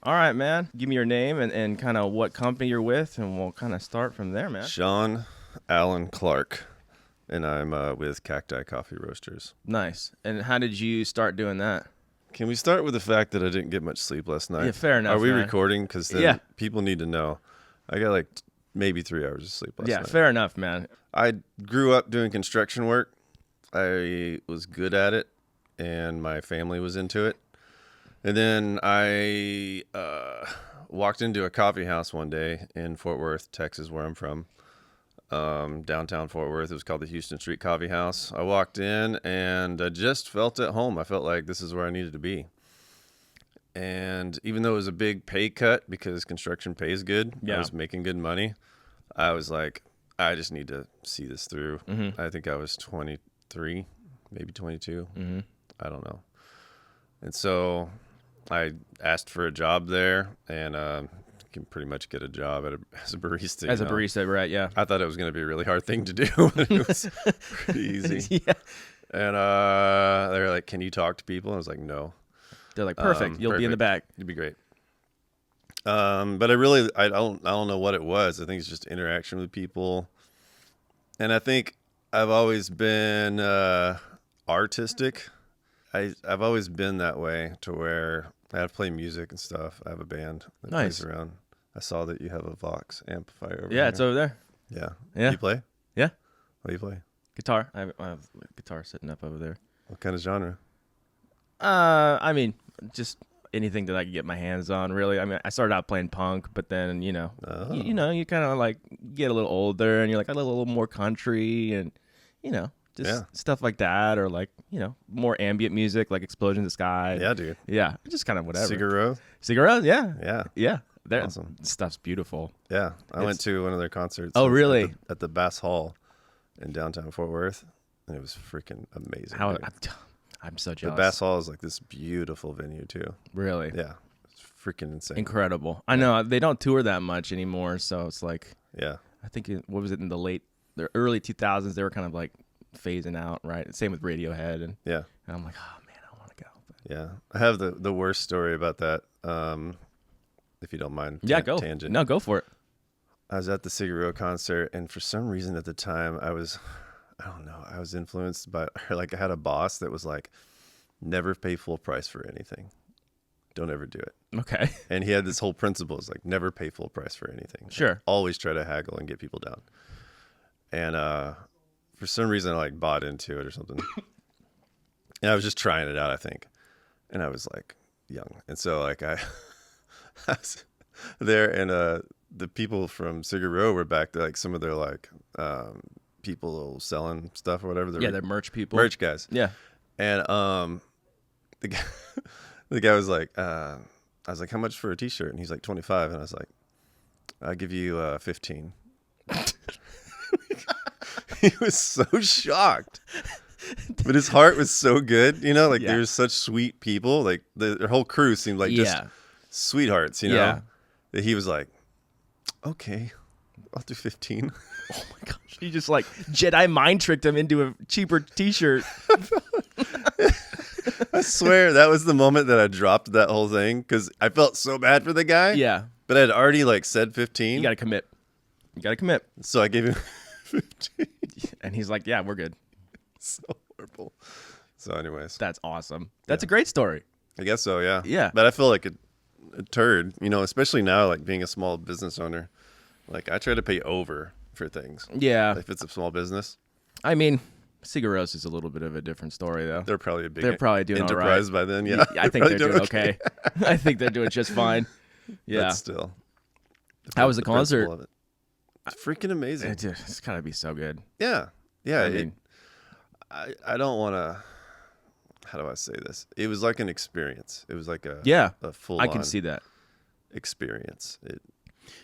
All right, man. Give me your name and kind of what company you're with, and we'll kind of start from there, man. Sean Allen Clark, and I'm with Cacti Coffee Roasters. Nice. And how did you start doing that? Can we start with the fact that I didn't get much sleep last night? Yeah, fair enough. Are we man. recording? Because then people need to know. I got like maybe 3 hours of sleep last night. Yeah, fair enough, man. I grew up doing construction work. I was good at it, and my family was into it. And then I walked into a coffee house one day in Fort Worth, Texas, where I'm from, downtown Fort Worth. It was called the Houston Street Coffee House. I walked in, and I just felt at home. I felt like this is where I needed to be. And even though it was a big pay cut because construction pays good, I was making good money, I was like, I just need to see this through. Mm-hmm. I think I was 23, maybe 22. Mm-hmm. I don't know. And so I asked for a job there, and can pretty much get a job as a barista. As a barista, right, yeah. I thought it was going to be a really hard thing to do, but it was pretty easy. Yeah. And they were like, can you talk to people? And I was like, no. They're like, perfect. You'll be in the back. You'd be great. But I don't know what it was. I think it's just interaction with people. And I think I've always been artistic. I've always been that way, to where I have to play music and stuff. I have a band that plays around. I saw that you have a Vox amplifier over there. Yeah, it's over there. Yeah. Yeah. You play? Yeah. What do you play? Guitar. I have a guitar sitting up over there. What kind of genre? I mean, just anything that I could get my hands on, really. I mean, I started out playing punk, but then, you kind of like get a little older, and you're like a little more country, and, just stuff like that, or like, more ambient music, like Explosion in the Sky. Yeah, dude. Yeah, just kind of whatever. Cigarro, yeah. Yeah. Awesome. Stuff's beautiful. Yeah, I went to one of their concerts. Oh, really? At the Bass Hall in downtown Fort Worth, and it was freaking amazing. I'm so jealous. The Bass Hall is like this beautiful venue too. Really? Yeah, it's freaking insane. Incredible. I know they don't tour that much anymore, so it's like, I think what was it in the early 2000s? They were kind of like phasing out, right? Same with Radiohead, and I'm like, oh man, I want to go. But. Yeah, I have the worst story about that. If you don't mind. Yeah, go. Tangent. No, go for it. I was at the Cigarro concert, and for some reason at the time I was influenced by, like, I had a boss that was like, never pay full price for anything. Don't ever do it. Okay. And he had this whole principle. It's like, never pay full price for anything. Sure. Like, always try to haggle and get people down. And for some reason I like bought into it or something. And I was just trying it out, I think. And I was like young. And so like I was there, and the people from Cigarro were back there, like some of their like people selling stuff or whatever. They're merch people. Merch guys. Yeah. And the guy was like, I was like, how much for a t-shirt? And he's like, 25. And I was like, I'll give you 15. He was so shocked. But his heart was so good, they were such sweet people. Like their whole crew seemed like just sweethearts, that he was like, okay, I'll do 15. Oh my gosh. You just like Jedi mind tricked him into a cheaper t-shirt. I swear that was the moment that I dropped that whole thing, because I felt so bad for the guy. Yeah. But I'd already like said 15. You got to commit. So I gave him 15. And he's like, yeah, we're good. So horrible. So anyways. That's awesome. That's a great story. I guess so, yeah. Yeah. But I feel like a turd, especially now, like being a small business owner. Like I try to pay over for things. Yeah. If it's a small business. I mean, Cigarros is a little bit of a different story, though. They're probably a big doing enterprise all right. by then, yeah. I think they're doing okay. I think they're doing just fine. Yeah. But still. How was the concert? Of it. It's freaking amazing. It's gotta be so good. Yeah. Yeah. I mean, I don't want to, how do I say this? It was like an experience. It was like a full-on I can see that experience.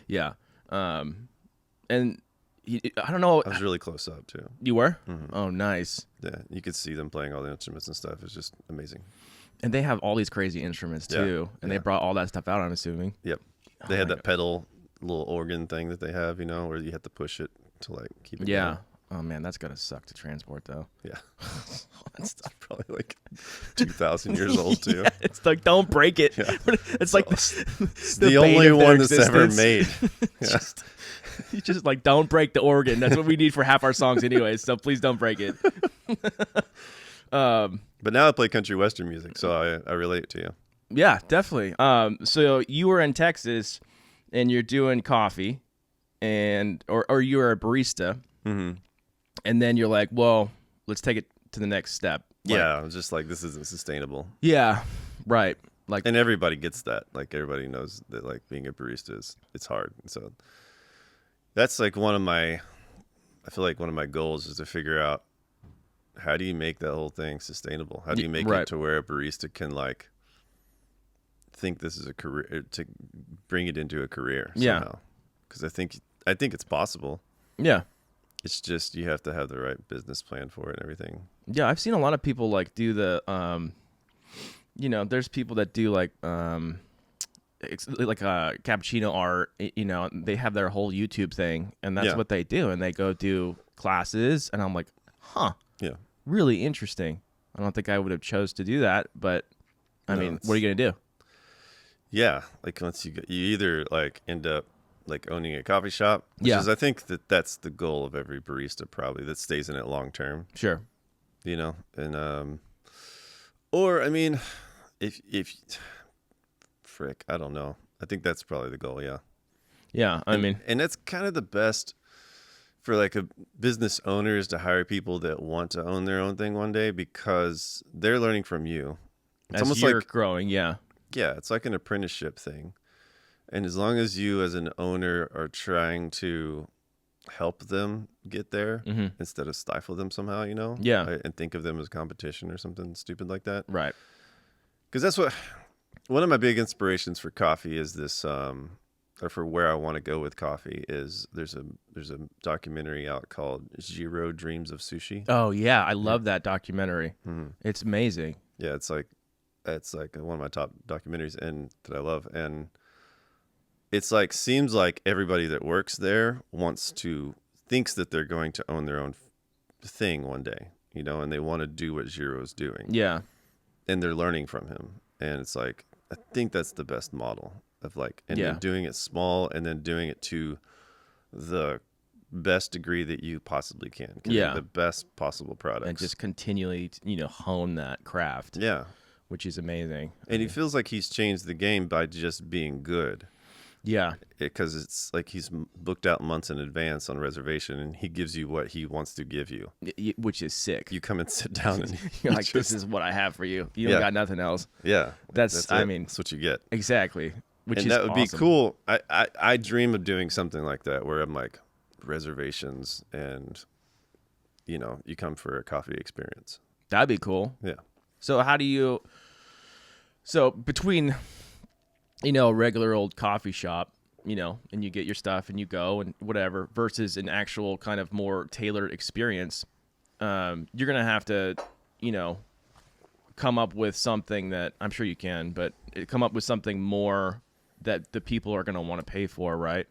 Yeah. And I don't know. I was really close up too. You were? Mm-hmm. Oh, nice. Yeah, you could see them playing all the instruments and stuff. It's just amazing. And they have all these crazy instruments too, and they brought all that stuff out, I'm assuming. Yep. They had that pedal little organ thing that they have, where you have to push it to like keep it going. Oh man, that's gotta suck to transport though. Yeah. It's probably like 2,000 years old too. Yeah, it's like, don't break it. Yeah. It's like It's the only one that's ever made. Yeah. You just like, don't break the organ. That's what we need for half our songs anyways, so please don't break it. But now I play country western music, so I relate to you. Yeah, definitely. So you were in Texas and you're doing coffee or you were a barista, and then you're like, well, let's take it to the next step. Like, Yeah, I was just like, this isn't sustainable. Yeah, right. Like, And everybody gets that. Like, everybody knows that, like, being a barista it's hard. And so that's like I feel like one of my goals is to figure out, how do you make that whole thing sustainable? How do you make it to where a barista can, like, think this is a career, to bring it into a career somehow? Because I think it's possible. Yeah. It's just you have to have the right business plan for it and everything. Yeah, I've seen a lot of people like do the there's people that do like cappuccino art, they have their whole YouTube thing, and that's what they do, and they go do classes, and I'm like, Yeah. Really interesting. I don't think I would have chose to do that, but I mean, what are you going to do? Yeah, like once you either like end up like owning a coffee shop, which is, I think that's the goal of every barista probably that stays in it long term. Sure. And or I mean, if frick, I don't know. I think that's probably the goal. Yeah. Yeah, and that's kind of the best for like a business owner, is to hire people that want to own their own thing one day, because they're learning from you. It's as almost you're like growing. Yeah, it's like an apprenticeship thing. And as long as you as an owner are trying to help them get there instead of stifle them somehow, and think of them as competition or something stupid like that. Right. Because that's one of my big inspirations for coffee is this, or for where I want to go with coffee, is there's a documentary out called Jiro Dreams of Sushi. Oh yeah, I love that documentary. It's amazing. Yeah, it's like one of my top documentaries and that I love. And it's like, seems like everybody that works there thinks that they're going to own their own thing one day, and they want to do what Jiro's doing. Yeah. And they're learning from him. And it's like, I think that's the best model of like, and then doing it small and then doing it to the best degree that you possibly can. The best possible products. And just continually, hone that craft. Yeah. Which is amazing. And he feels like he's changed the game by just being good. Yeah. Because it's like he's booked out months in advance on reservation, and he gives you what he wants to give you. Which is sick. You come and sit down and you're like, this is what I have for you. You don't got nothing else. Yeah. That's what you get. Exactly. That would be cool. I dream of doing something like that, where I'm like, reservations and, you come for a coffee experience. That'd be cool. Yeah. So between, a regular old coffee shop, and you get your stuff and you go and whatever, versus an actual kind of more tailored experience, you're going to have to, come up with something that, I'm sure you can, but come up with something more that the people are going to want to pay for, right?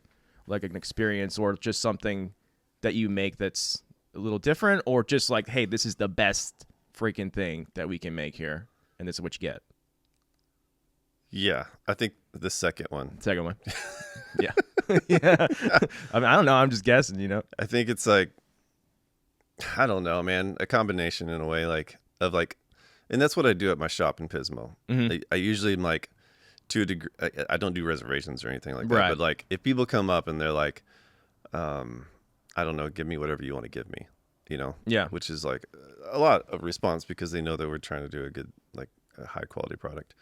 Like an experience, or just something that you make that's a little different, or just like, hey, this is the best freaking thing that we can make here, and this is what you get. Yeah, I think the second one. Yeah. Yeah. I mean, I don't know. I'm just guessing, I think it's like, I don't know, man. A combination in a way, and that's what I do at my shop in Pismo. I usually am like, to a degree, I don't do reservations or anything like that. Right. But like, if people come up and they're like, I don't know, give me whatever you want to give me, Yeah. Which is like a lot of response, because they know that we're trying to do a good, like a high quality product.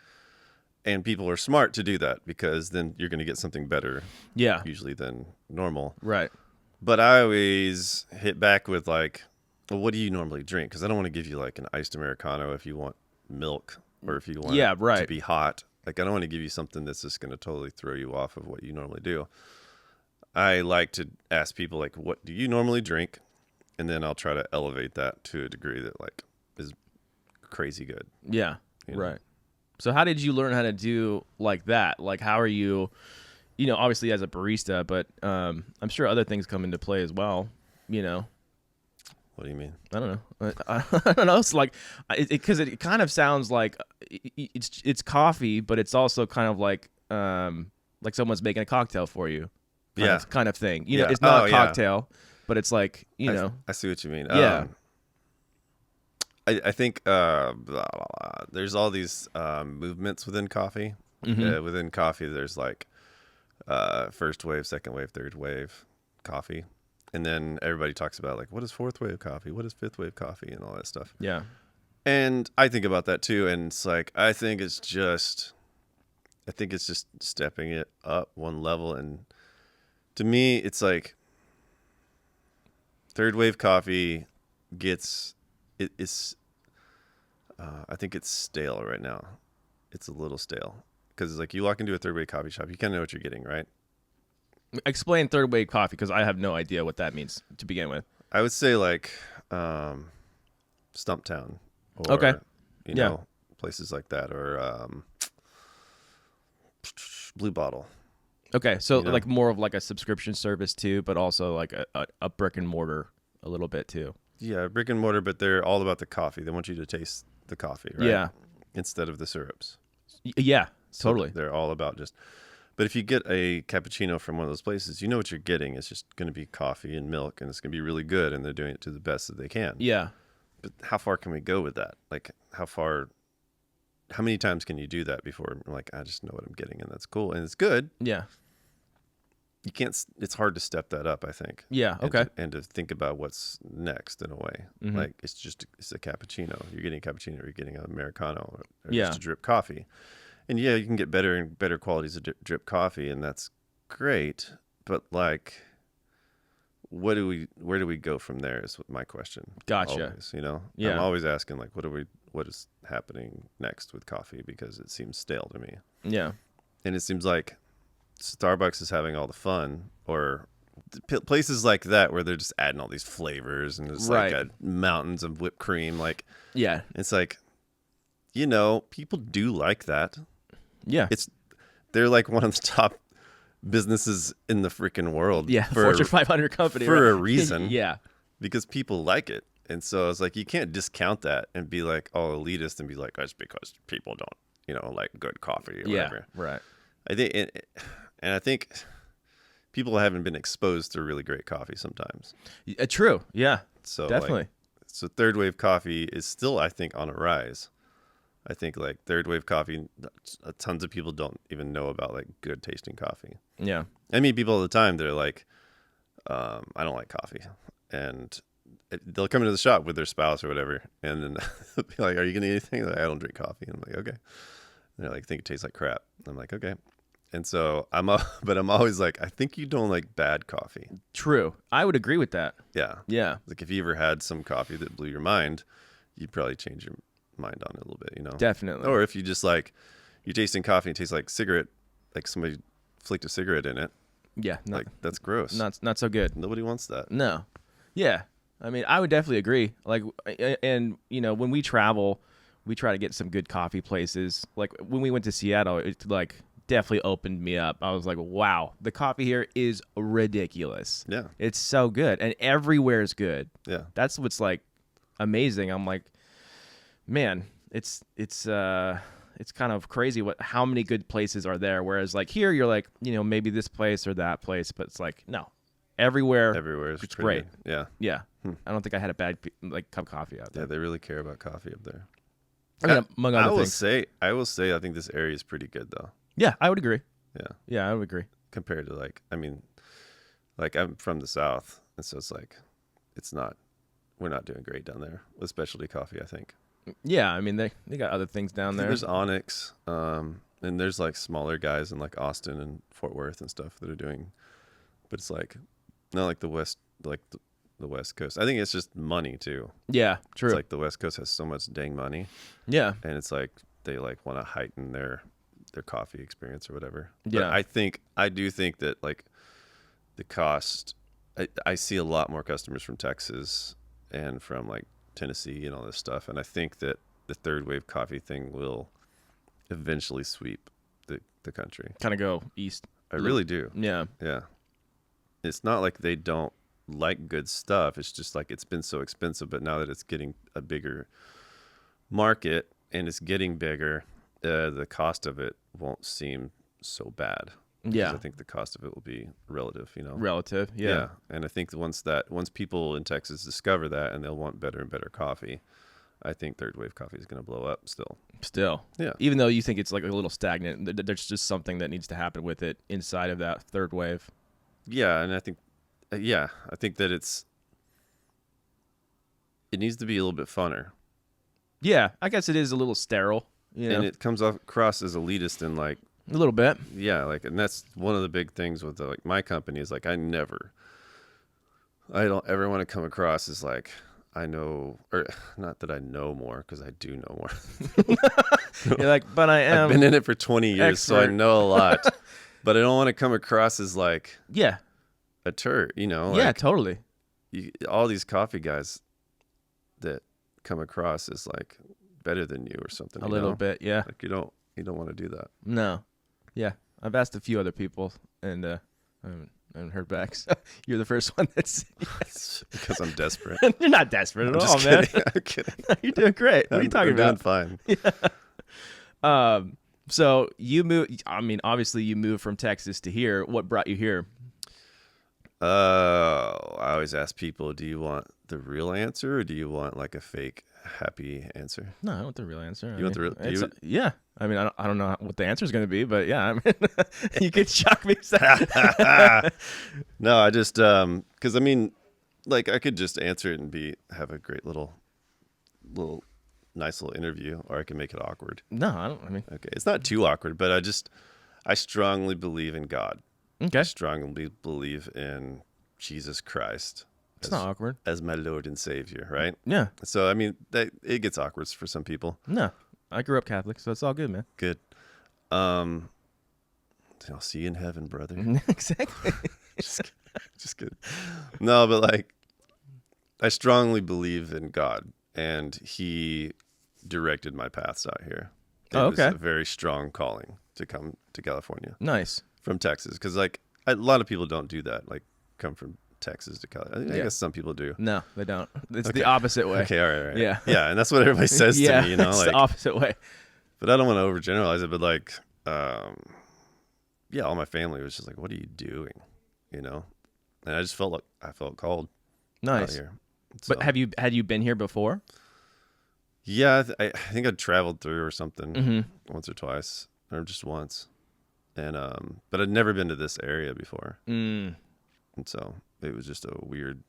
And people are smart to do that, because then you're going to get something better, usually than normal. Right. But I always hit back with like, well, what do you normally drink? Because I don't want to give you like an iced Americano if you want milk, or if you want it to be hot. Like, I don't want to give you something that's just going to totally throw you off of what you normally do. I like to ask people, like, what do you normally drink? And then I'll try to elevate that to a degree that like is crazy good. Yeah. Right. So how did you learn how to do like that? Like, how are you, obviously as a barista, but I'm sure other things come into play as well, What do you mean? I don't know. I don't know. It's like because it kind of sounds like it's coffee, but it's also kind of like someone's making a cocktail for you. Kind of thing. You know, it's not a cocktail, but it's like I see what you mean. Yeah. I think there's all these movements within coffee. Mm-hmm. Within coffee, there's like first wave, second wave, third wave coffee. And then everybody talks about like, what is fourth wave coffee? What is fifth wave coffee? And all that stuff. Yeah. And I think about that too. And it's like, I think it's just stepping it up one level. And to me, it's like third wave coffee it's I think it's stale right now. It's a little stale because it's like you walk into a third wave coffee shop, you kind of know what you're getting, right? Explain third wave coffee because I have no idea what that means to begin with. I would say like Stumptown or okay. you know, places like that, or Blue Bottle. Okay, so like more of like a subscription service too, but also like a brick and mortar a little bit too. Yeah, brick and mortar, but they're all about the coffee. They want you to taste the coffee, right? Yeah. Instead of the syrups. Yeah, totally. So they're all about just. But if you get a cappuccino from one of those places, you know what you're getting. It's just going to be coffee and milk, and it's going to be really good, and they're doing it to the best that they can. Yeah. But how far can we go with that? Like, how many times can you do that before, like, I just know what I'm getting, and that's cool, and it's good. Yeah. You can't, it's hard to step that up, I think. Yeah, okay. And to think about what's next in a way. Mm-hmm. Like, it's a cappuccino. You're getting a cappuccino, or you're getting an Americano, or yeah. just a drip coffee. And yeah, you can get better and better qualities of drip coffee, and that's great. But like, where do we go from there? Is my question. Gotcha. Always, you know, yeah. I'm always asking like, what is happening next with coffee, because it seems stale to me. Yeah. And it seems like Starbucks is having all the fun, or places like that where they're just adding all these flavors and it's right. like mountains of whipped cream. Like, yeah, it's like, you know, people do like that. Yeah. They're like one of the top businesses in the freaking world. Yeah. Fortune 500 company. For a reason. yeah. Because people like it. And so it's like, you can't discount that and be like, oh, elitist, and be like, oh, it's because people don't, you know, like good coffee or whatever. Right. I think people haven't been exposed to really great coffee sometimes. True. Yeah. So definitely. So third wave coffee is still, I think, on a rise. I think like third wave coffee, tons of people don't even know about like good tasting coffee. Yeah. I mean, people all the time, they're like, I don't like coffee. And they'll come into the shop with their spouse or whatever. And then they'll be like, are you going to eat anything? Like, I don't drink coffee. And I'm like, okay. And they're like, think it tastes like crap. I'm like, okay. And so I'm always like, I think you don't like bad coffee. True. I would agree with that. Yeah. Yeah. Like if you ever had some coffee that blew your mind, you'd probably change your mind on it a little bit, you know? Definitely. Or if you just like, you're tasting coffee and it tastes like cigarette, like somebody flicked a cigarette in it. Yeah. Like that's gross. Not so good. Nobody wants that. No. Yeah. I mean, I would definitely agree. Like, and you know, when we travel, we try to get some good coffee places. Like when we went to Seattle, it like definitely opened me up. I was like, wow, the coffee here is ridiculous. Yeah. It's so good. And everywhere is good. Yeah. That's what's like amazing. I'm like, man, it's kind of crazy how many good places are there. Whereas like here, you're like, you know, maybe this place or that place, but it's like, no, everywhere is it's great. Good. Yeah. Yeah. I don't think I had a bad like cup of coffee out there. Yeah, they really care about coffee up there. I mean, among other things. I will say I think this area is pretty good though. Yeah, I would agree. Yeah. Yeah, I would agree. Compared to like, I mean, like I'm from the South, and so it's like, we're not doing great down there with specialty coffee, I think. Yeah, I mean, they got other things down there. There's Onyx, and there's like smaller guys in like Austin and Fort Worth and stuff that are doing, but it's like not like the West, like the West Coast. I think it's just money too. Yeah, true. It's like the West Coast has so much dang money. Yeah. And it's like they like want to heighten their coffee experience or whatever. Yeah. But I do think that like the cost, I see a lot more customers from Texas and from like Tennessee and all this stuff. And I think that the third wave coffee thing will eventually sweep the country. Kind of go east. I really do. Yeah. Yeah. It's not like they don't like good stuff. It's just like it's been so expensive, but now that it's getting a bigger market and it's getting bigger, the cost of it won't seem so bad. Yeah. I think the cost of it will be relative, Relative. Yeah. And I think once people in Texas discover that and they'll want better and better coffee, I think third wave coffee is going to blow up still. Yeah. Even though you think it's like a little stagnant, there's just something that needs to happen with it inside of that third wave. Yeah, and I think that it needs to be a little bit funner. Yeah, I guess it is a little sterile. And it comes across as elitist and like a little bit. Yeah, like, and that's one of the big things with like my company is like I don't ever want to come across as like I know, or not that I know more, because I do know more. You're like, but I've been in it for 20 years, expert. So I know a lot. But I don't want to come across as like a turd, Like, yeah, totally. All these coffee guys that come across as like better than you or something. A little bit, yeah. Like you don't want to do that. No, yeah. I've asked a few other people, and I haven't heard back. So you're the first one that's yes. Because I'm desperate. You're not desperate at all, kidding. man. I'm kidding. You're doing great. What are you talking about? I'm doing fine. Yeah. So you moved. I mean, obviously, you moved from Texas to here. What brought you here? I always ask people, do you want the real answer or do you want like a fake happy answer? No, I want the real answer. You want the real? Yeah. I mean, I don't know what the answer is going to be, but yeah, I mean, you could shock me. No, I just because I mean, like I could just answer it and have a great little nice little interview, or I can make it awkward. No, I don't. I mean, okay, it's not too awkward, but I strongly believe in God. Okay. I strongly believe in Jesus Christ. It's not awkward. As my Lord and Savior, right? Yeah. So, I mean, it gets awkward for some people. No. I grew up Catholic, so it's all good, man. Good. I'll see you in heaven, brother. Exactly. Just kidding. No, but like, I strongly believe in God, and He directed my paths out here. It was a very strong calling to come to California. Nice. From Texas, because like a lot of people don't do that. Like come from Texas to California. I guess some people do. No, they don't. It's the opposite way. Okay, all right. Yeah, yeah, and that's what everybody says to me. It's like the opposite way. But I don't want to overgeneralize it. But like, all my family was just like, "What are you doing?" And I just felt called. Nice. Out here. So, but had you been here before? Yeah, I think I'd traveled through or something once or twice, or just once. And but I'd never been to this area before, and so it was just a weird,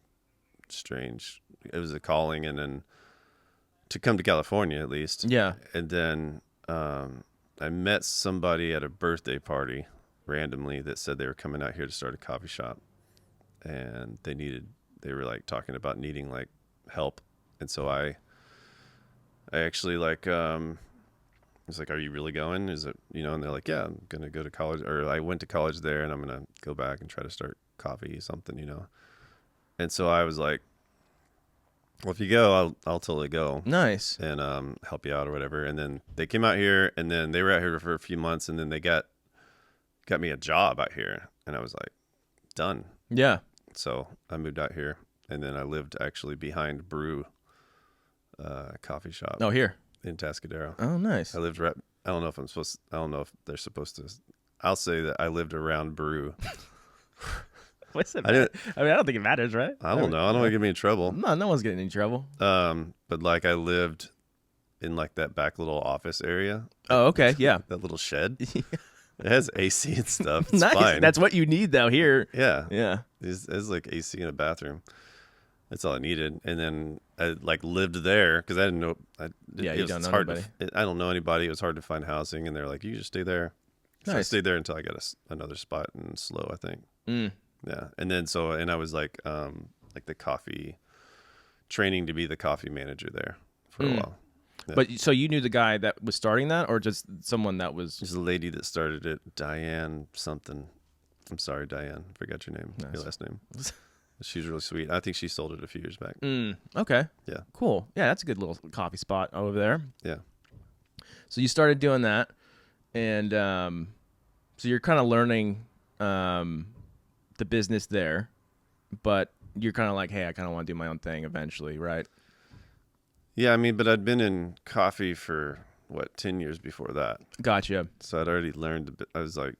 strange. It was a calling, and then to come to California at least. Yeah. And then I met somebody at a birthday party randomly that said they were coming out here to start a coffee shop, and they were like talking about needing like help, and so I actually like It's like, are you really going? Is it, and they're like, yeah, I'm going to go to college, or I went to college there and I'm going to go back and try to start coffee, something, And so I was like, well, if you go, I'll totally go. Nice. And help you out or whatever. And then they came out here, and then they were out here for a few months, and then they got me a job out here. And I was like, done. Yeah. So I moved out here, and then I lived actually behind Brew coffee shop. Oh, here. In Tascadero. Oh, nice. I lived right. I don't know if they're supposed to. I'll say that I lived around Brew. What's it? I mean, I don't think it matters, right? I don't know. I don't want to get me in trouble. No one's getting in trouble. But like I lived in like that back little office area. Oh, okay, yeah. That little shed. It has AC and stuff. It's nice. Fine. That's what you need though here. Yeah. Yeah. It's like AC in a bathroom. That's all I needed. And then I like lived there because I didn't know. You don't know anybody. I don't know anybody. It was hard to find housing, and they're like, "You just stay there." So nice. I stayed there until I got another spot in Slow, I think. Yeah, and then and I was like the coffee training to be the coffee manager there for a while. Yeah. But so you knew the guy that was starting that, or just someone that was? There's a lady that started it, Diane something. I'm sorry, Diane. I forgot your name. Nice. Your last name. She's really sweet. I think she sold it a few years back. Okay. Yeah. Cool. Yeah, that's a good little coffee spot over there. Yeah. So you started doing that, and so you're kind of learning the business there, but you're kind of like, hey, I kind of want to do my own thing eventually, right? Yeah, I mean, but I'd been in coffee for 10 years before that. Gotcha. So I'd already learned a bit. I was like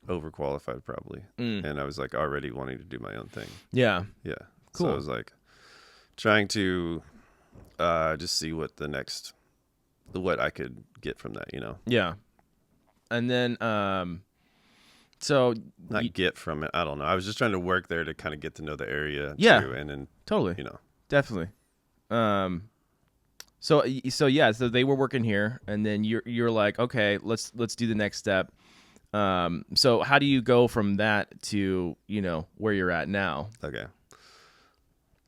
overqualified probably. And I was like already wanting to do my own thing. Yeah. Yeah. Cool. So I was like trying to just see what I could get from that, Yeah. And then, so get from it. I don't know. I was just trying to work there to kind of get to know the area too. And then, totally, definitely. So they were working here, and then you're like, okay, let's do the next step. So how do you go from that to, where you're at now? Okay.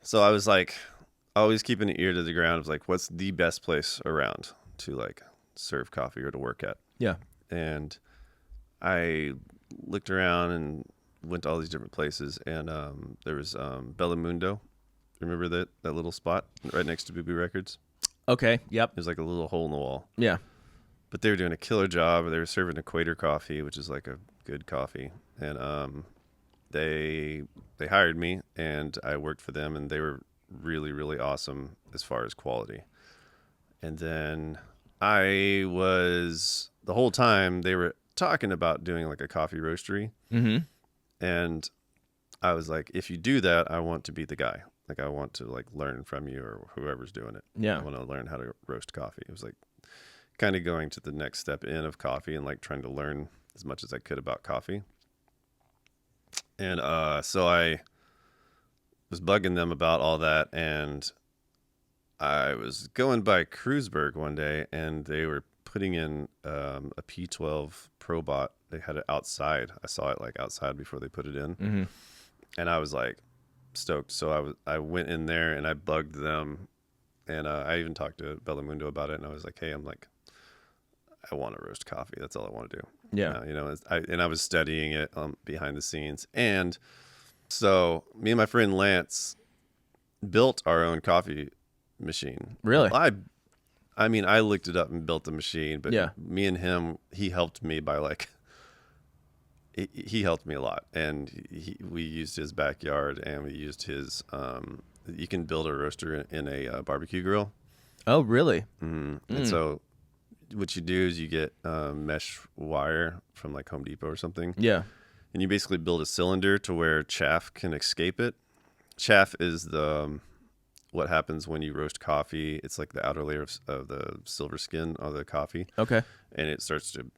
So I was like, always keeping an ear to the ground of like, what's the best place around to like serve coffee or to work at? Yeah. And I looked around and went to all these different places, and there was Bellamundo. Remember that little spot right next to Boo Boo Records? Okay. Yep. There's like a little hole in the wall. Yeah. But they were doing a killer job. They were serving Equator coffee, which is like a good coffee, and they hired me, and I worked for them, and they were really, really awesome as far as quality. And then I was, the whole time they were talking about doing like a coffee roastery. Mm-hmm. And I was like, if you do that, I want to be the guy. Like I want to like learn from you or whoever's doing it. Yeah. I want to learn how to roast coffee. It was like kind of going to the next step in of coffee and like trying to learn as much as I could about coffee. And so I was bugging them about all that, and I was going by Kreuzberg one day, and they were putting in a P12 Probot. They had it outside. I saw it like outside before they put it in. Mm-hmm. And I was like stoked. So I went in there and I bugged them, and I even talked to Bellamundo about it, and I was like, hey, I want to roast coffee. That's all I want to do. Yeah. I was studying it behind the scenes. And so me and my friend Lance built our own coffee machine. Really? I mean, I looked it up and built the machine, but yeah. me and him, he helped me by like, he helped me a lot. And we used his backyard, and we used his, you can build a roaster in a barbecue grill. Oh, really? Mm-hmm. And so what you do is you get mesh wire from like Home Depot or something. Yeah. And you basically build a cylinder to where chaff can escape it. Chaff is what happens when you roast coffee. It's like the outer layer of the silver skin of the coffee. Okay. And it starts to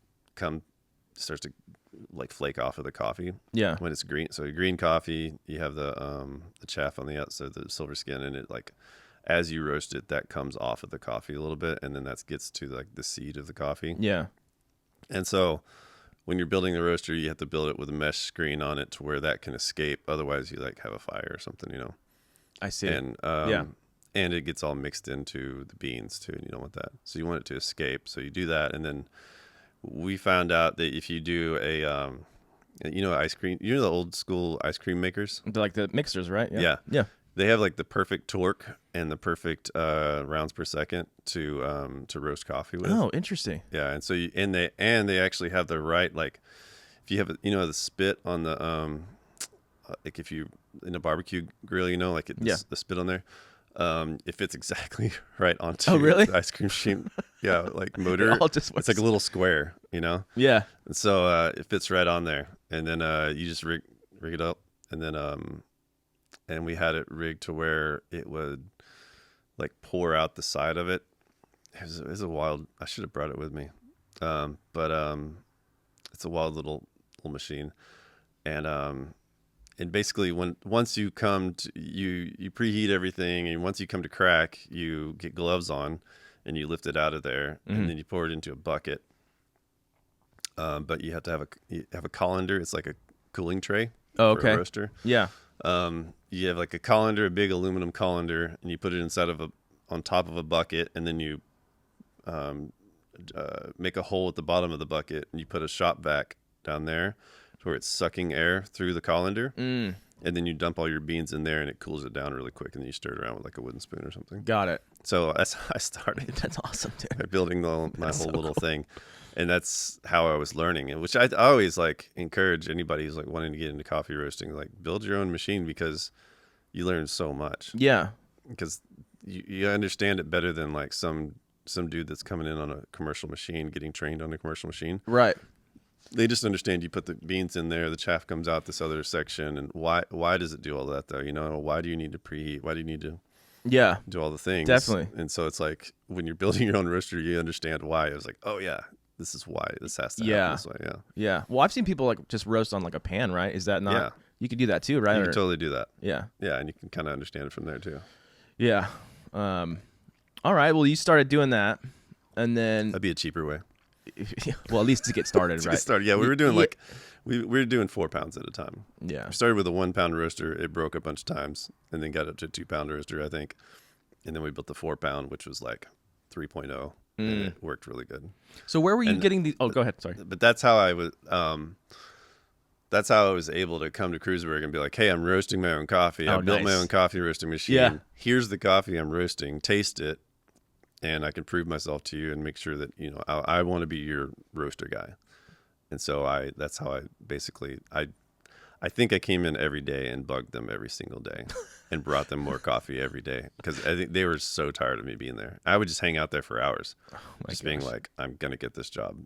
like flake off of the coffee. Yeah. When it's green. So green coffee, you have the chaff on the outside of the silver skin, and it like, as you roast it, that comes off of the coffee a little bit, and then that gets to like the seed of the coffee. Yeah. And so when you're building the roaster, you have to build it with a mesh screen on it to where that can escape. Otherwise, you like have a fire or something, I see. And and it gets all mixed into the beans too, and you don't want that. So you want it to escape. So you do that, and then we found out that if you do a ice cream, the old school ice cream makers, They're like the mixers, right? Yeah. Yeah. They have like the perfect torque and the perfect rounds per second to roast coffee with. Oh, interesting. Yeah, and so they actually have the right, like if you have the spit on the like if you in a barbecue grill, like the spit on there. It fits exactly right onto really? the ice cream machine. Yeah, like motor. It's like a little square, Yeah. And so it fits right on there, and then you just rig it up, and then and we had it rigged to where it would like pour out the side of it. It was a wild. I should have brought it with me, but it's a wild little machine, and basically once you come to you preheat everything, and once you come to crack, you get gloves on, and you lift it out of there, and then you pour it into a bucket. But you have to have a colander. It's like a cooling tray for a roaster. Yeah. You have like a colander, a big aluminum colander, and you put it on top of a bucket, and then you make a hole at the bottom of the bucket, and you put a shop vac down there to where it's sucking air through the colander, and then you dump all your beans in there, and it cools it down really quick, and then you stir it around with like a wooden spoon or something. Got it. So that's how I started. That's awesome, dude. By building my whole little thing. And that's how I was learning it, which I always like encourage anybody who's like wanting to get into coffee roasting, like build your own machine, because you learn so much. Yeah. Because you understand it better than like some dude that's coming in on a commercial machine, getting trained on a commercial machine. Right. They just understand you put the beans in there, the chaff comes out this other section, and why does it do all that though? You know, why do you need to preheat? Why do you need to do all the things? Definitely. And so it's like when you're building your own roaster, you understand why. It was like, oh yeah, this is why this has to happen this way. Yeah. Yeah. Well, I've seen people like just roast on like a pan, right? Is that not? Yeah. You could do that too, right? You can totally do that. Yeah. Yeah, and you can kind of understand it from there too. Yeah. All right. Well, you started doing that, and then That'd be a cheaper way. well, at least to get started, to right? get started. Yeah, we were doing we were doing 4 pounds at a time. Yeah. We started with a 1 pound roaster. It broke a bunch of times, and then got up to a 2 pound roaster, I think. And then we built the 4 pound, which was like 3.0, and it worked really good. So where were you getting the? Oh, go ahead. Sorry. But that's how I was. That's how I was able to come to Cruiseberg and be like, "Hey, I'm roasting my own coffee. I built my own coffee roasting machine. Yeah. Here's the coffee I'm roasting. Taste it, and I can prove myself to you and make sure that I want to be your roaster guy." And so that's how I basically I think I came in every day and bugged them every single day, and brought them more coffee every day because I think they were so tired of me being there. I would just hang out there for hours, being like, "I'm gonna get this job."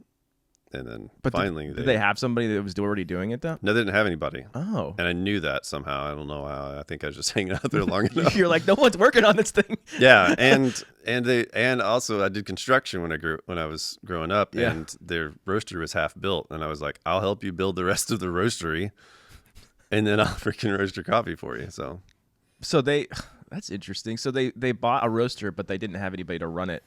And then finally, did they have somebody that was already doing it though? No, they didn't have anybody. Oh, and I knew that somehow. I don't know how. I think I was just hanging out there long enough. You're like, no one's working on this thing. Yeah, and also I did construction when I was growing up, and their roaster was half built, and I was like, I'll help you build the rest of the roastery, and then I'll freaking roast your coffee for you. So that's interesting. So they bought a roaster, but they didn't have anybody to run it.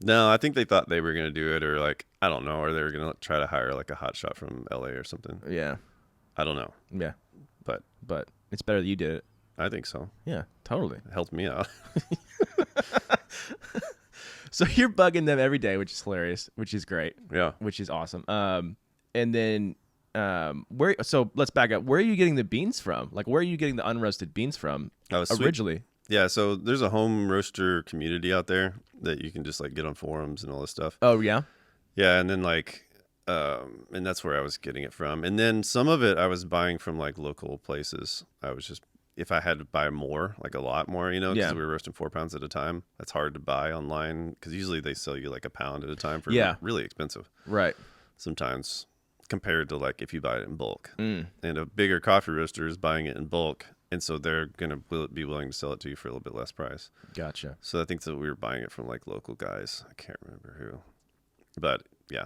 No, I think they thought they were going to do it, or like, I don't know, or they were going to try to hire like a hot shot from LA or something. Yeah. I don't know. Yeah. But it's better that you did it. I think so. Yeah, totally. It helped me out. So you're bugging them every day, which is hilarious, which is great. Yeah. Which is awesome. And then so let's back up. Where are you getting the beans from? Like, where are you getting the unroasted beans from originally? Yeah, so there's a home roaster community out there that you can just like get on forums and all this stuff. Oh yeah? Yeah, and then like and that's where I was getting it from. And then some of it I was buying from like local places. I was just, if I had to buy more, like a lot more, because we were roasting 4 pounds at a time. That's hard to buy online because usually they sell you like a pound at a time for really expensive. Right. Sometimes compared to like if you buy it in bulk. And a bigger coffee roaster is buying it in bulk. And so they're going to be willing to sell it to you for a little bit less price. Gotcha. So I think that we were buying it from like local guys. I can't remember who. But yeah.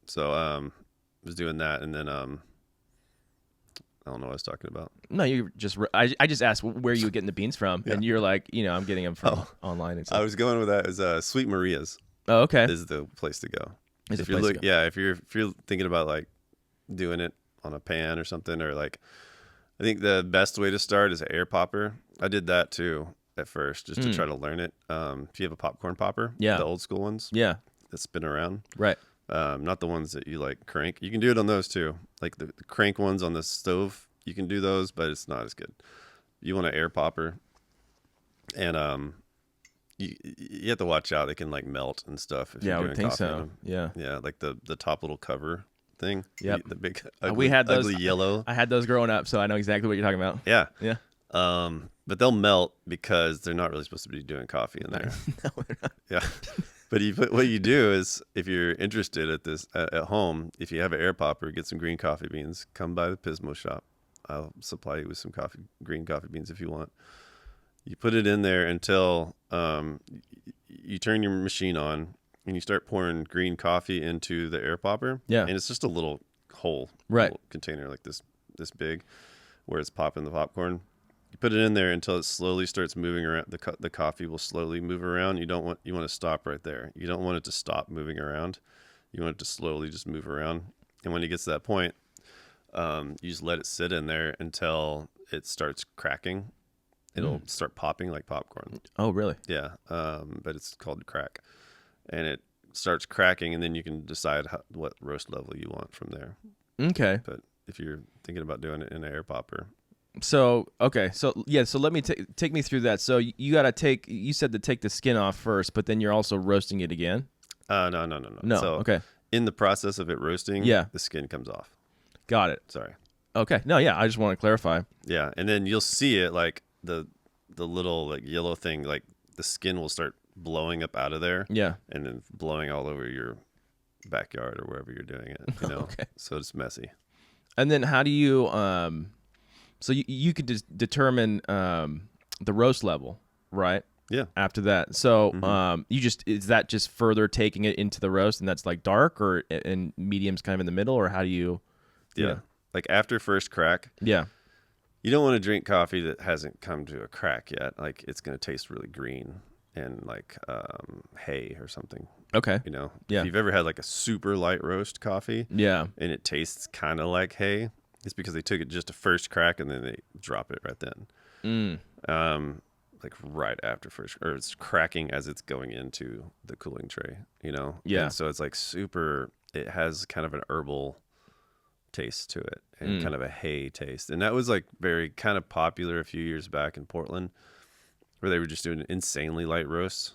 So I was doing that, and then I don't know what I was talking about. No, you just I just asked where you were getting the beans from, and you're like, I'm getting them from online and stuff. I was going with that as Sweet Maria's. Oh, okay. Is the place to go. If you're thinking about like doing it on a pan or something, or like, I think the best way to start is an air popper. I did that too at first, just to try to learn it. If you have a popcorn popper, the old school ones, that spin around, right? Not the ones that you like crank. You can do it on those too, like the crank ones on the stove. You can do those, but it's not as good. You want an air popper, and you have to watch out. They can like melt and stuff. If I you're would doing think coffee in so. them. Yeah, like the top little cover thing. Yep. The big ugly, we had those, ugly yellow. I had those growing up, so I know exactly what you're talking about. Yeah. Yeah. But they'll melt because they're not really supposed to be doing coffee in there. No, they're not. Yeah. But what you do is, if you're interested at home, if you have an air popper, get some green coffee beans, come by the Pismo shop. I'll supply you with some green coffee beans if you want. You put it in there until you turn your machine on, and you start pouring green coffee into the air popper. Yeah. And it's just a little hole, right? Little container like this big, where it's popping the popcorn. You put it in there until it slowly starts moving around. The coffee will slowly move around. You want to stop right there. You don't want it to stop moving around. You want it to slowly just move around. And when it gets to that point, you just let it sit in there until it starts cracking. It'll start popping like popcorn. Oh, really? Yeah. But it's called crack. And it starts cracking, and then you can decide what roast level you want from there. Okay. But if you're thinking about doing it in an air popper. So, okay. So let me take me through that. So you got to you said to take the skin off first, but then you're also roasting it again? No. So, okay. In the process of it roasting, the skin comes off. Got it. Sorry. Okay. No, yeah, I just want to clarify. Yeah, and then you'll see it like the the little like yellow thing, like the skin will start blowing up out of there. Yeah. And then blowing all over your backyard or wherever you're doing it, you know. Okay. So it's messy. And then how do you so you could determine the roast level, right? Yeah. After that. So is that just further taking it into the roast, and that's like dark, or and medium's kind of in the middle, or how do you Yeah. Like after first crack. Yeah. You don't want to drink coffee that hasn't come to a crack yet. Like it's going to taste really green and like hay or something. Okay. You know, Yeah. if you've ever had like a super light roast coffee, Yeah. and it tastes kind of like hay, it's because they took it just a first crack and then they drop it right then. Like right after first, or it's cracking as it's going into the cooling tray, you know? Yeah. And so it's like it has kind of an herbal taste to it and kind of a hay taste. And that was like very kind of popular a few years back in Portland, where they were just doing insanely light roasts.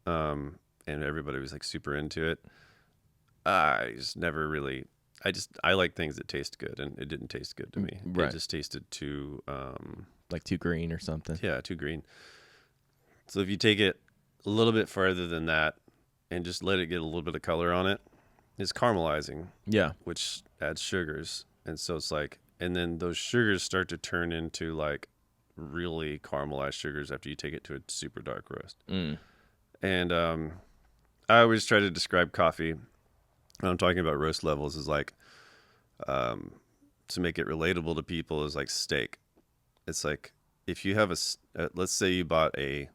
And everybody was like super into it. I just never really, I like things that taste good, and it didn't taste good to me. Right. It just tasted too, like too green or something. yeah, too green. So if you take it a little bit further than that and just let it get a little bit of color on it, it's caramelizing, Yeah. which adds sugars. And so it's like, and then those sugars start to turn into like really caramelized sugars after you take it to a super dark roast. And I always try to describe coffee when I'm talking about roast levels is like, to make it relatable to people, is like steak. It's like if you have let's say you bought I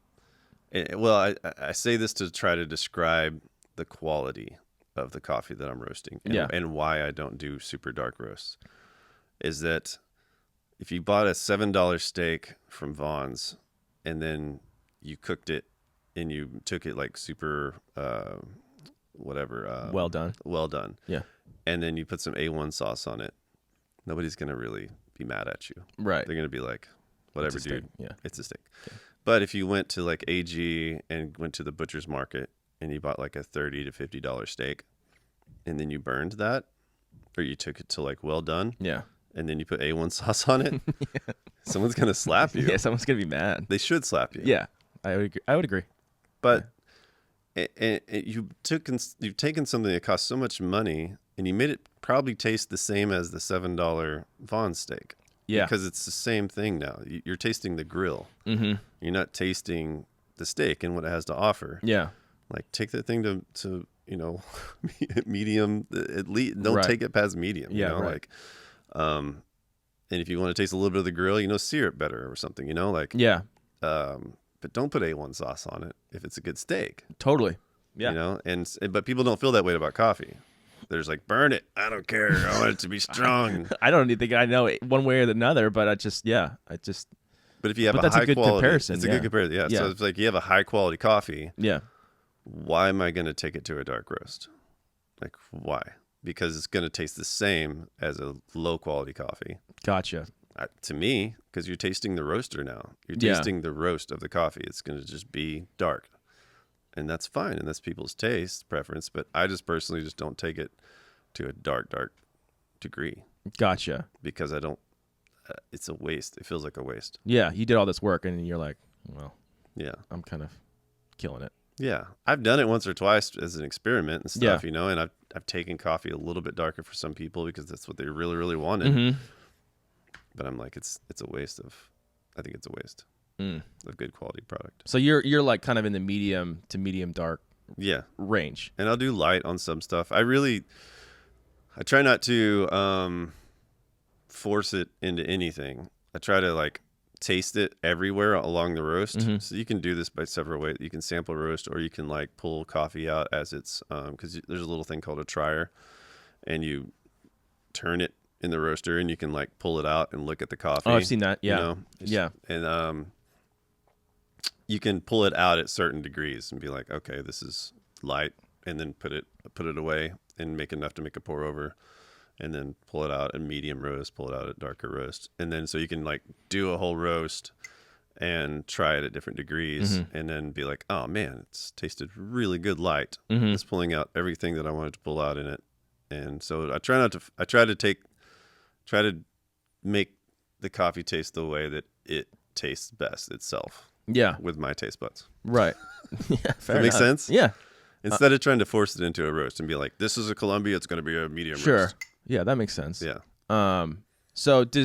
say this to try to describe the quality of the coffee that I'm roasting and why I don't do super dark roasts, is that if you bought a $7 steak from Vaughn's and then you cooked it and you took it like super, well done. Yeah. And then you put some A1 sauce on it, nobody's going to really be mad at you. Right. They're going to be like, whatever, It's a dude. steak. Yeah. It's a steak. Okay. But if you went to like AG and went to the butcher's market and you bought like a $30 to $50 steak and then you burned that, or you took it to like well done. Yeah. And then you put A1 sauce on it, someone's going to slap you. Yeah, someone's going to be mad. They should slap you. Yeah. I would agree. But you've taken something that costs so much money and you made it probably taste the same as the $7 Vaughn's steak. Yeah. Because it's the same thing now. You're tasting the grill. Mm-hmm. You're not tasting the steak and what it has to offer. Yeah. Like take that thing to medium. At least don't take it past medium. Yeah. You know? Right. Like, and if you want to taste a little bit of the grill, sear it better or something. Like Yeah. But don't put A1 sauce on it if it's a good steak. Totally. Yeah. But people don't feel that way about coffee. They're just like, burn it. I don't care. I want it to be strong. I don't even think I know it one way or another, but But if you have that's a good quality comparison. it's a good comparison. Yeah. So it's like you have a high quality coffee. Yeah. Why am I going to take it to a dark roast? Like why? Because it's going to taste the same as a low quality coffee. Gotcha. To me, because you're tasting the roaster now. You're tasting the roast of the coffee. It's going to just be dark. And that's fine. And that's people's taste preference. But I just personally just don't take it to a dark degree. Gotcha. Because I don't, it's a waste. It feels like a waste. Yeah. You did all this work and you're like, well, yeah, I'm kind of killing it. Yeah. I've done it once or twice as an experiment and stuff, Yeah. and I've taken coffee a little bit darker for some people because that's what they really, really wanted. Mm-hmm. But I'm like, I think it's a waste of good quality product. So you're like kind of in the medium to medium dark range. And I'll do light on some stuff. I try not to force it into anything. I try to like taste it everywhere along the roast. Mm-hmm. So you can do this by several ways. You can sample roast, or you can like pull coffee out as it's because there's a little thing called a trier, and you turn it in the roaster and you can like pull it out and look at the coffee. Oh, I've seen that. Yeah. And you can pull it out at certain degrees and be like, okay, this is light, and then put it away and make enough to make a pour over, and then pull it out at medium roast, pull it out at darker roast. And then so you can like do a whole roast and try it at different degrees, mm-hmm. and then be like, oh man, it's tasted really good light. Mm-hmm. It's pulling out everything that I wanted to pull out in it. And so I try to make the coffee taste the way that it tastes best itself. Yeah. With my taste buds. Right. Yeah. Fair Does that make enough. sense? Yeah. Instead of trying to force it into a roast and be like, this is a Columbia, it's going to be a medium roast. Yeah, that makes sense. Yeah. So do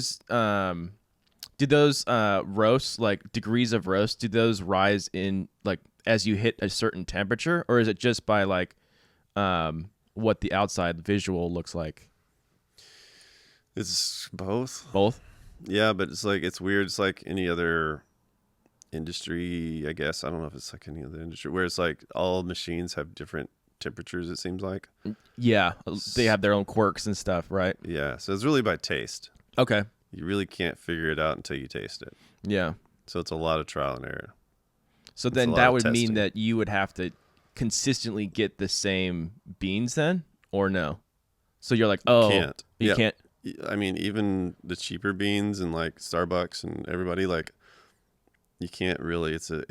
those roasts, like degrees of roast, do those rise in like as you hit a certain temperature, or is it just by like what the outside visual looks like? It's both. Both? Yeah, but it's like it's weird. It's like any other industry, I guess. I don't know if it's like any other industry where it's like all machines have different temperatures, it seems like. Yeah, they have their own quirks and stuff, right? Yeah, so it's really by taste. Okay. You really can't figure it out until you taste it. Yeah. So it's a lot of trial and error. So then that would mean that you would have to consistently get the same beans then, or no? So you're like, oh, you can't. I mean, even the cheaper beans and like Starbucks and everybody, like, you can't really. It's a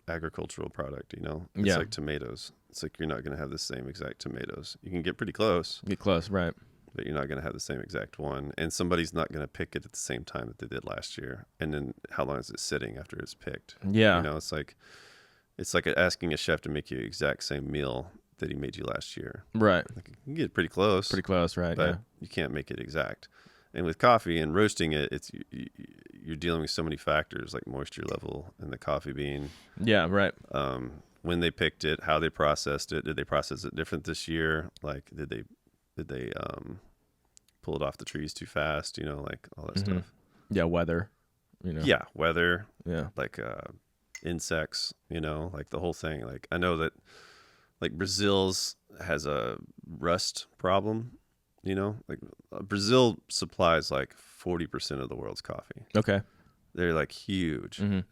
agricultural product, you know. It's like tomatoes. It's like you're not going to have the same exact tomatoes. You can get pretty close. Get close, right? But you're not going to have the same exact one, and somebody's not going to pick it at the same time that they did last year. And then how long is it sitting after it's picked? Yeah, you know, it's like asking a chef to make you the exact same meal that he made you last year. Right. Like, you can get pretty close, right? But you can't make it exact. And with coffee and roasting it, you're dealing with so many factors like moisture level in the coffee bean. Yeah, right. When they picked it, how they processed it. Did they process it different this year? Like, did they pull it off the trees too fast? You know, like all that stuff. Yeah, weather. You know. Yeah, weather. Yeah, like insects. You know, like the whole thing. Like I know that, like Brazil's has a rust problem. You know, like Brazil supplies like 40% of the world's coffee. Okay. They're like huge, and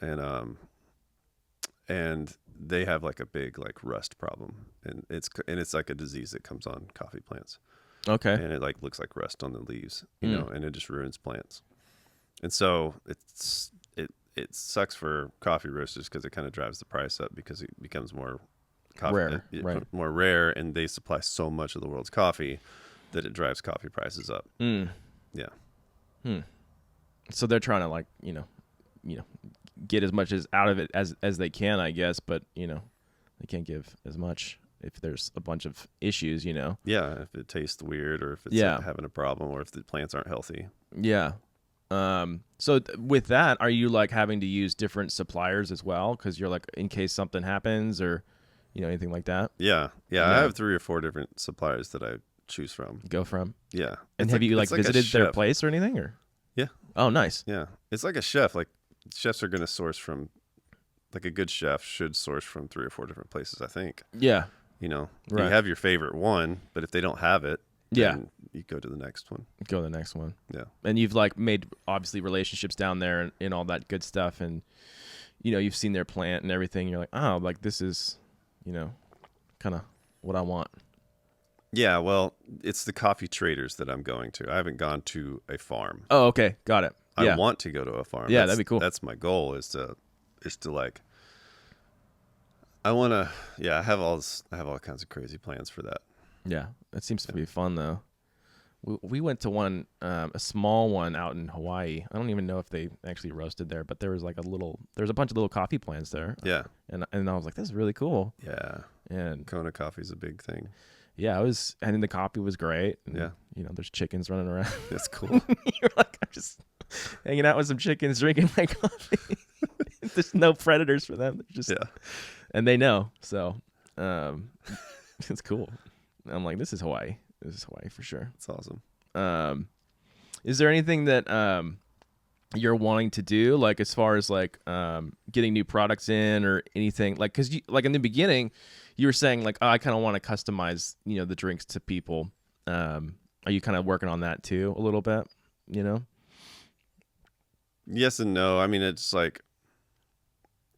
they have like a big like rust problem, and it's like a disease that comes on coffee plants. Okay. And it like looks like rust on the leaves, you know, and it just ruins plants. And so it sucks for coffee roasters because it kind of drives the price up because it becomes more rare, more rare, and they supply so much of the world's coffee that it drives coffee prices up. Yeah. So they're trying to like, you know, get as much as out of it as they can, I guess, but you know, they can't give as much if there's a bunch of issues, you know. Yeah, if it tastes weird or if it's having a problem or if the plants aren't healthy. Yeah. So with that, are you like having to use different suppliers as well? Because you're like, in case something happens or, you know, anything like that? Yeah. I have 3 or 4 different suppliers that I choose from. Go from? Yeah. And have you like visited their place or anything? Or? Yeah. Oh, nice. Yeah. It's like a chef. Like chefs are going to source from, like a good chef should source from 3 or 4 different places, I think. Yeah. You know, right. You have your favorite one, but if they don't have it, then you go to the next one. Go to the next one. Yeah. And you've like made obviously relationships down there and all that good stuff. And, you know, you've seen their plant and everything. You're like, oh, like this is, you know, kind of what I want. Yeah. Well, it's the coffee traders that I'm going to. I haven't gone to a farm. Oh, okay. Got it. I want to go to a farm. Yeah, that'd be cool. That's my goal is to like, I want to, I have all kinds of crazy plans for that. Yeah, that seems to be fun though. We went to one, a small one out in Hawaii. I don't even know if they actually roasted there, but there was like there's a bunch of little coffee plants there. Yeah. And I was like, this is really cool. Yeah. And Kona coffee is a big thing. Yeah, and then the coffee was great. And, yeah. You know, there's chickens running around. That's cool. You're like, I'm just hanging out with some chickens, drinking my coffee. There's no predators for them. They're just, and they know. So, it's cool. I'm like, this is Hawaii. This is Hawaii for sure. It's awesome. Is there anything that you're wanting to do, like as far as like getting new products in or anything? Like, because like in the beginning, you were saying like, oh, I kind of want to customize, you know, the drinks to people. Are you kind of working on that too a little bit? You know? Yes and no. I mean, it's like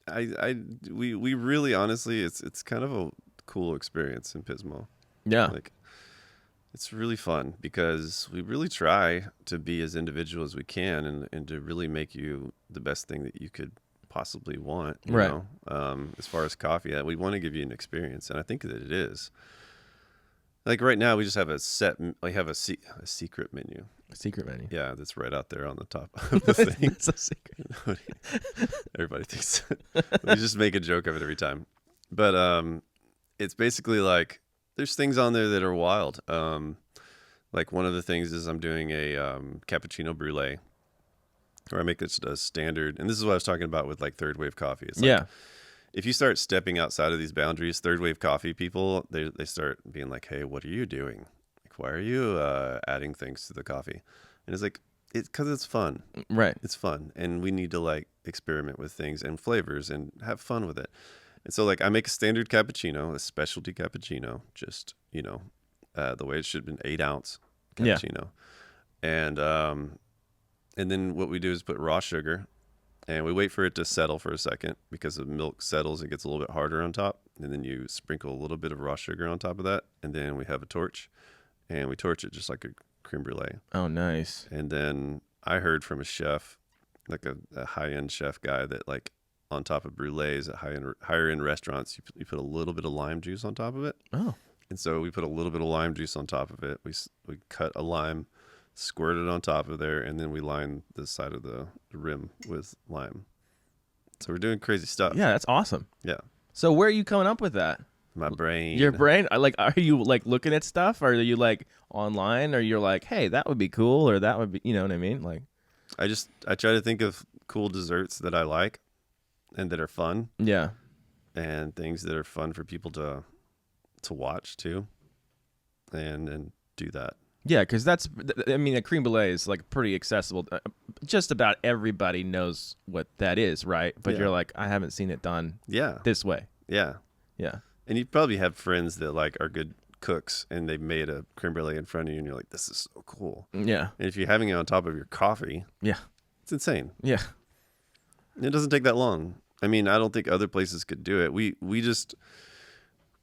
we really honestly, it's kind of a cool experience in Pismo. Yeah. Like, it's really fun because we really try to be as individual as we can and to really make you the best thing that you could possibly want, you know? As far as coffee, we want to give you an experience, and I think that it is. Like right now, we just have a set. We have a secret menu. A secret menu. Yeah, that's right out there on the top of the thing. It's a secret. Everybody thinks we just make a joke of it every time. But it's basically like there's things on there that are wild. Like one of the things is I'm doing a cappuccino brulee, or I make this a standard. And this is what I was talking about with like third wave coffee. It's like, if you start stepping outside of these boundaries, third wave coffee people, they start being like, hey, what are you doing? Like, why are you adding things to the coffee? And it's like, it's because it's fun. Right. It's fun. And we need to like experiment with things and flavors and have fun with it. And so like I make a standard cappuccino, a specialty cappuccino, just, the way it should have been 8 ounce cappuccino. Yeah. And then what we do is put raw sugar. And we wait for it to settle for a second because the milk settles. It gets a little bit harder on top. And then you sprinkle a little bit of raw sugar on top of that. And then we have a torch. And we torch it just like a creme brulee. Oh, nice. And then I heard from a chef, like a high-end chef guy, that like on top of brulees at higher-end restaurants, you put a little bit of lime juice on top of it. Oh. And so we put a little bit of lime juice on top of it. We cut a lime, squirt it on top of there, and then we line the side of the rim with lime. So we're doing crazy stuff. Yeah, that's awesome. Yeah. So where are you coming up with that? My brain. Your brain? Are you like looking at stuff, or are you like online, or you're like, hey, that would be cool, or that would be, you know what I mean? Like, I try to think of cool desserts that I like and that are fun. Yeah. And things that are fun for people to watch too, and do that. Yeah, because a creme brulee is like pretty accessible. Just about everybody knows what that is, right? But you're like, I haven't seen it done this way. Yeah. Yeah. And you probably have friends that like are good cooks and they've made a creme brulee in front of you and you're like, this is so cool. Yeah. And if you're having it on top of your coffee, it's insane. Yeah. It doesn't take that long. I mean, I don't think other places could do it. We just,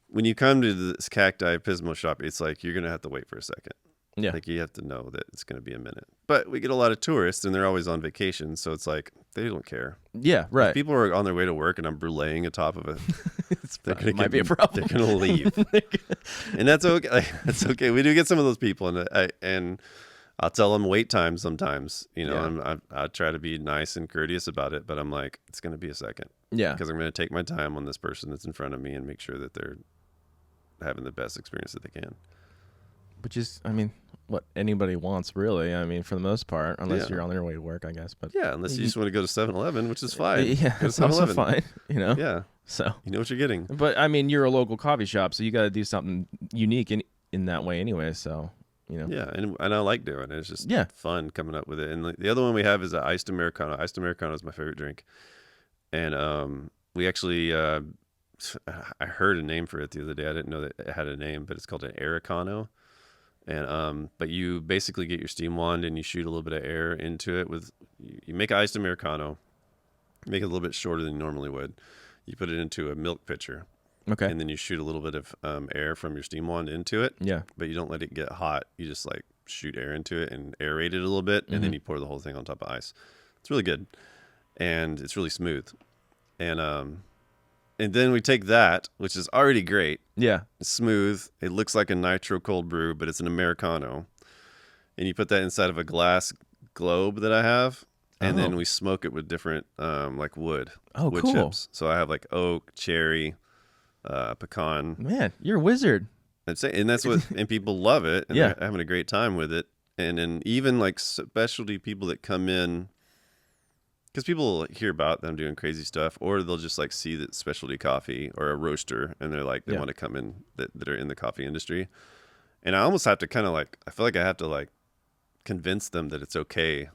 when you come to this Cacti Pismo shop, it's like you're going to have to wait for a second. Yeah. Like you have to know that it's going to be a minute. But we get a lot of tourists and they're always on vacation. So it's like, they don't care. Yeah, right. If people are on their way to work and I'm bruleeing atop of it, might be a problem. They're going to leave. And that's okay. That's okay. We do get some of those people. And I'll tell them wait time sometimes. I try to be nice and courteous about it. But I'm like, it's going to be a second. Yeah. Because I'm going to take my time on this person that's in front of me and make sure that they're having the best experience that they can. Which is, what anybody wants, really. For the most part, unless you're on their way to work, I guess. But yeah, unless you just want to go to 7-Eleven, which is fine. Yeah, it's also fine. Yeah. So you know what you're getting. But you're a local coffee shop, so you got to do something unique in that way, anyway. So Yeah, and I like doing it. It's just fun coming up with it. And the other one we have is an iced Americano. Iced Americano is my favorite drink. And we actually, I heard a name for it the other day. I didn't know that it had a name, but it's called an Americano. And but you basically get your steam wand and you shoot a little bit of air into it you make an iced Americano, make it a little bit shorter than you normally would. You put it into a milk pitcher. Okay. And then you shoot a little bit of air from your steam wand into it. Yeah. But you don't let it get hot. You just like shoot air into it and aerate it a little bit, and then you pour the whole thing on top of ice. It's really good. And it's really smooth. And then we take that, which is already great. Yeah. It's smooth. It looks like a nitro cold brew, but it's an Americano. And you put that inside of a glass globe that I have. And then we smoke it with different like wood cool. chips. So I have like oak, cherry, pecan. Man, you're a wizard. And that's what, and people love it. And they're having a great time with it. And then even like specialty people that come in, because people hear about them doing crazy stuff, or they'll just like see that specialty coffee or a roaster, and they're like, they want to come in that are in the coffee industry. And I almost have to kind of like, I feel like I have to like convince them that it's okay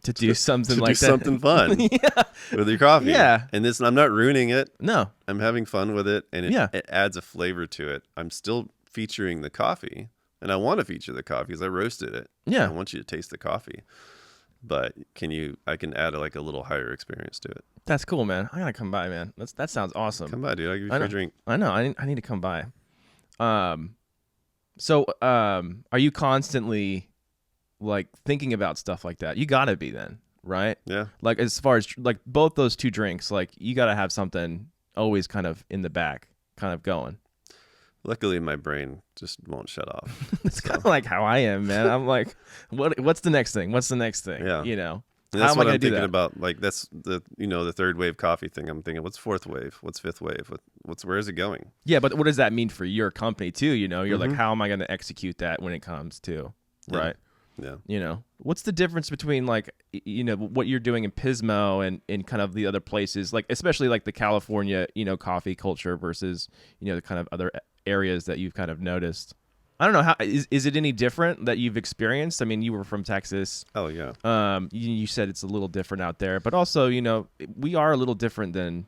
to do something to like do that. something fun with your coffee. Yeah. And I'm not ruining it. No. I'm having fun with it, and it adds a flavor to it. I'm still featuring the coffee, and I want to feature the coffee because I roasted it. Yeah. I want you to taste the coffee. But I can add like a little higher experience to it. That's cool, man. I gotta come by, man. That sounds awesome. Come by, dude. I'll give you a free drink. I know. I need to come by. So are you constantly like thinking about stuff like that? You gotta be then, right? Yeah. Like as far as like both those two drinks, like you gotta have something always kind of in the back, kind of going. Luckily, my brain just won't shut off. It's kind of like how I am, man. I'm like, what's the next thing? What's the next thing? Yeah. You know, And how that's am I what going I'm to do thinking that? about. Like that's the third wave coffee thing. I'm thinking, what's fourth wave? What's fifth wave? Where is it going? Yeah, but what does that mean for your company too? You know, you're like, Mhm. how am I going to execute that when it comes to, Yeah. right? Yeah. You know, what's the difference between like, you know, what you're doing in Pismo and in kind of the other places, like especially like the California, you know, coffee culture versus, you know, the kind of other areas that you've kind of noticed? I don't know, how is it any different that you've experienced? I mean, you were from Texas. Oh yeah. You said it's a little different out there, but also, you know, we are a little different than,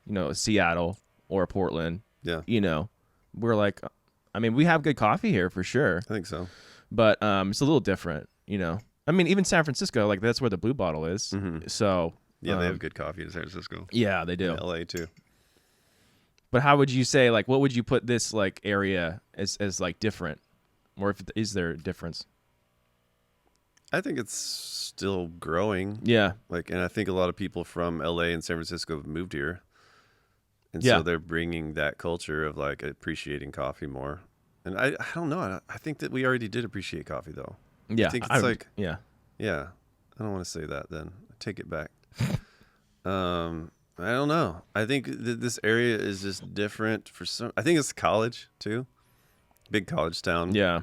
you know, Seattle or Portland. Yeah. You know, we're like, I mean, we have good coffee here for sure, I think so. but it's a little different, you know. I mean, even San Francisco, like that's where the Blue Bottle is. Mhm. So Yeah, they have good coffee in San Francisco. yeah, they do. In LA too. But how would you say, like, what would you put this like area as like different, or if is there a difference? I think it's still growing. Yeah, Like, and I think a lot of people from LA and San Francisco have moved here, and Yeah. so they're bringing that culture of like appreciating coffee more. And I don't know. I think that we already did appreciate coffee though. yeah. I think it's like, yeah, yeah. I don't want to say that. Then I take it back. I don't know. I think that this area is just different for some. I think it's college too, big college town. yeah.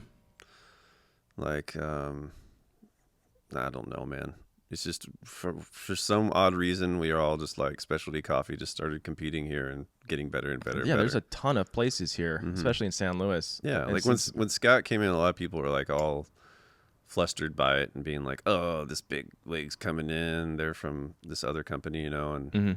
Like, I don't know, man. It's just for some odd reason we are all just like specialty coffee just started competing here and getting better and better. Yeah, and there's better. a ton of places here, especially in San Luis. Yeah, And like when Scott came in, a lot of people were like all flustered by it and being like, "Oh, this big wig's coming in. They're from this other company, you know." And Mhm.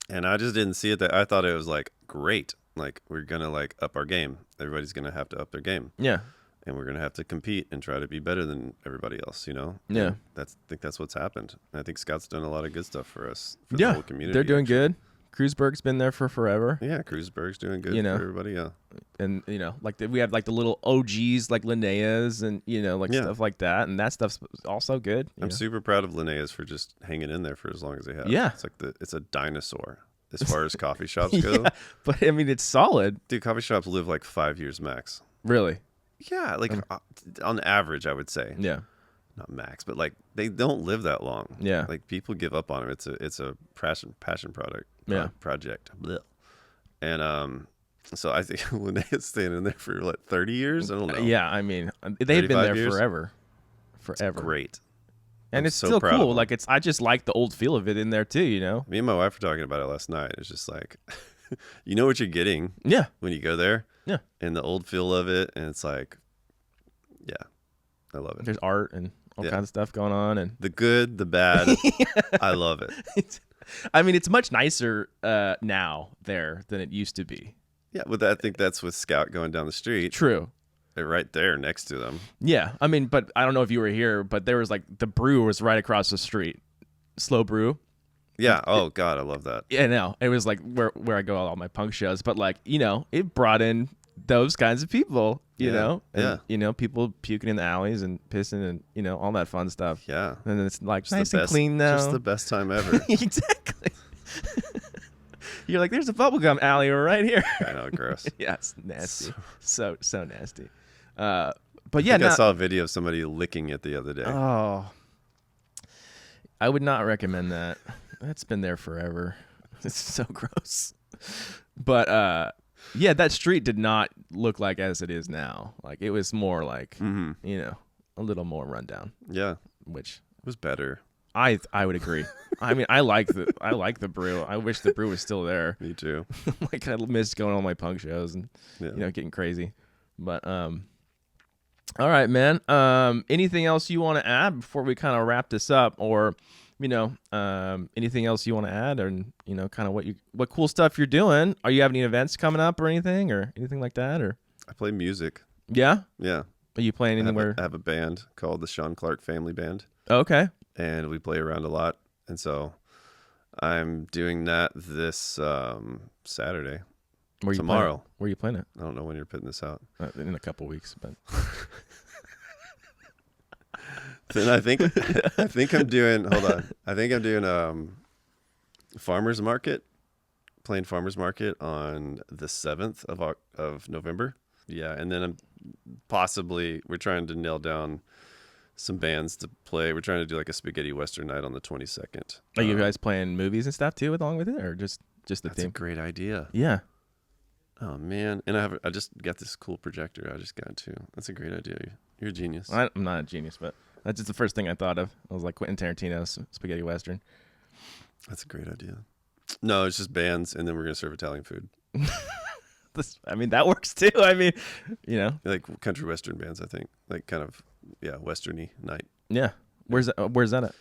and I just didn't see it. That I thought it was like great. Like we're gonna like up our game. Everybody's gonna have to up their game, Yeah, and we're gonna have to compete and try to be better than everybody else. You know? Yeah. And I think that's what's happened. And I think Scott's done a lot of good stuff for us. For the yeah. whole community. They're doing actually. good. Kreuzberg's been there for forever, Yeah, Kreuzberg's doing good You know. for everybody. Yeah. and you know, like we have like the little OGs like Linnea's and you know like Yeah. stuff like that, and that stuff's also good. You I'm know? super proud of Linnea's for just hanging in there for as long as they have. Yeah. It's like it's a dinosaur as far as coffee shops go. Yeah, but I mean, it's solid, Dude, coffee shops live like 5 years max. really. Yeah, like on average, I would say. Yeah, Not max, but like they don't live that long. Yeah. Like people give up on them. It's a passion product. Yeah. Project. Blech. And so I think Linnea's staying in there for like 30 years. I don't know. yeah. I mean, they've been 35 there years? forever. Great. And I'm it's so still proud of cool. them. Like I just like the old feel of it in there too. You know. Me and my wife were talking about it last night. It's just like, you know what you're getting Yeah. when you go there. Yeah. And the old feel of it, and it's like, yeah, I love it. There's art and all Yeah. kinds of stuff going on, and The good, the bad, I love it. I mean, it's much nicer now there than it used to be. Yeah, but I think that's with Scout going down the street. True. They're right there next to them. Yeah. I mean, but I don't know if you were here, but there was like the brew was right across the street. Slow Brew. Yeah. Oh God, I love that. Yeah, no, it was like where I go at all my punk shows, but like, you know, it brought in those kinds of people, you Yeah, know, and, yeah. you know, people puking in the alleys and pissing and, you know, all that fun stuff. Yeah. And then it's like Just nice the and best, clean now. Just the best time ever. Exactly. You're like, there's a bubblegum alley right here. I know, gross. Yeah, it's nasty. So nasty. But yeah, I saw a video of somebody licking it the other day. Oh, I would not recommend that. That's been there forever. It's so gross. But yeah, that street did not look like as it is now. Like it was more like, you know, a little more rundown, Yeah, which it was better. I would agree. I mean, I like the brew. I wish the brew was still there. Me too. Like I missed going to all my punk shows and Yeah. you know getting crazy. But all right, man. Anything else you want to add before we kind of wrap this up, or you know, anything else you want to add, or you know, kind of what cool stuff you're doing? Are you having any events coming up or anything like that? Or I play music. yeah, Yeah. are you playing anywhere? I have a band called the Sean Clark Family Band, Okay. and we play around a lot. And so I'm doing that this Saturday. Where you Tomorrow. Playing it? Where you playing it? I don't know when you're putting this out. In a couple weeks, but Then I think I'm doing. Hold on. I think I'm doing farmers market playing farmers market on the 7th of November. Yeah, and then we're trying to nail down some bands to play. We're trying to do like a spaghetti western night on the 22nd. Are you guys playing movies and stuff too along with it, or just the That's theme? a great idea. Yeah. Oh man, and I just got this cool projector. I just got too. That's a great idea. You're a genius. I'm not a genius, but that's just the first thing I thought of. I was like Quentin Tarantino's spaghetti western. That's a great idea. No, it's just bands, and then we're gonna serve Italian food. That works too. Like country western bands. I think like kind of westerny night. Yeah. Where's that at?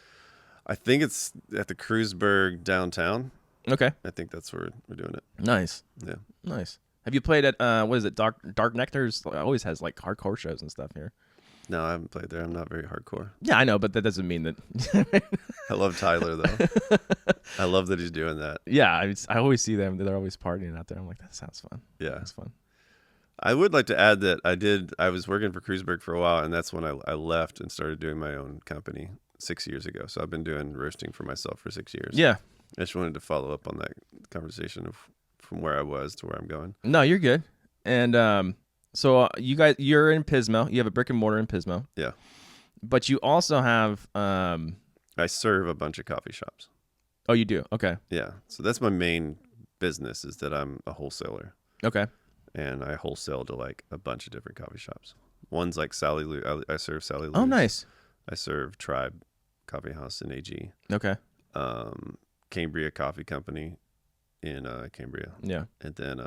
I think it's at the Kreuzberg downtown. Okay. I think that's where we're doing it. Nice. Yeah. Nice. Have you played at what is it? Dark Nectar's always has like hardcore shows and stuff here. No, I haven't played there. I'm not very hardcore. Yeah, I know, but that doesn't mean that. I love Tyler though. I love that he's doing that. Yeah, I always see them. They're always partying out there. I'm like, that sounds fun. Yeah, that's fun. I would like to add that I was working for Kreuzberg for a while, and that's when I left and started doing my own company 6 years ago. So I've been doing roasting for myself for 6 years. Yeah. I just wanted to follow up on that conversation from where I was to where I'm going. No, you're good. And so you're in Pismo. You have a brick and mortar in Pismo. Yeah. But you also have I serve a bunch of coffee shops. Oh, you do? Okay. Yeah. So that's my main business, is that I'm a wholesaler. Okay. And I wholesale to like a bunch of different coffee shops. One's like Sally Lou. I serve Sally Lou's. Oh, nice. I serve Tribe Coffee House in AG. Okay. Cambria Coffee Company in Cambria. Yeah. And then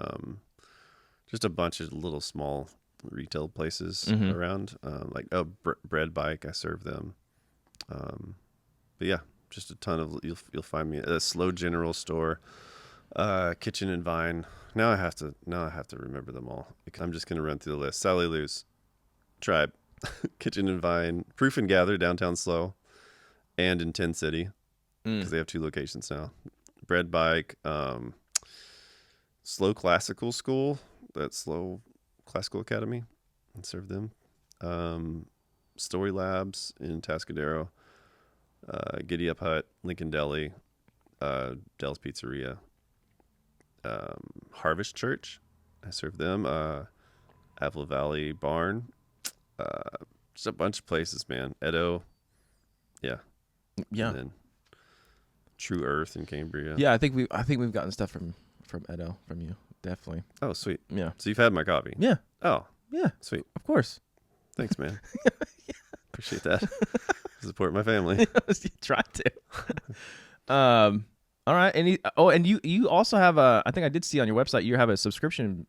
just a bunch of little small retail places around. Bread Bike, I serve them. But yeah, just a ton of you'll find me at a Slow General Store, Kitchen and Vine. Now I have to remember them all. I'm just gonna run through the list. Sally Lou's, Tribe, Kitchen and Vine, Proof and Gather downtown Slow, and in Tin City, because they have 2 locations now. Bread Bike, Slow Classical School, that's Slow Classical Academy, and serve them. Story Labs in Tascadero, Giddy Up Hut, Lincoln Deli, Dell's Pizzeria, Harvest Church, I serve them. Apple Valley Barn, just a bunch of places, man. Edo, yeah. And then True Earth in Cambria. Yeah, I think we've gotten stuff from Edo from you, definitely. Oh, sweet. Yeah. So you've had my coffee. Yeah. Oh, yeah. Sweet. Of course. Thanks, man. Appreciate that. Support my family. You try to. All right. And you also have I think I did see on your website you have a subscription.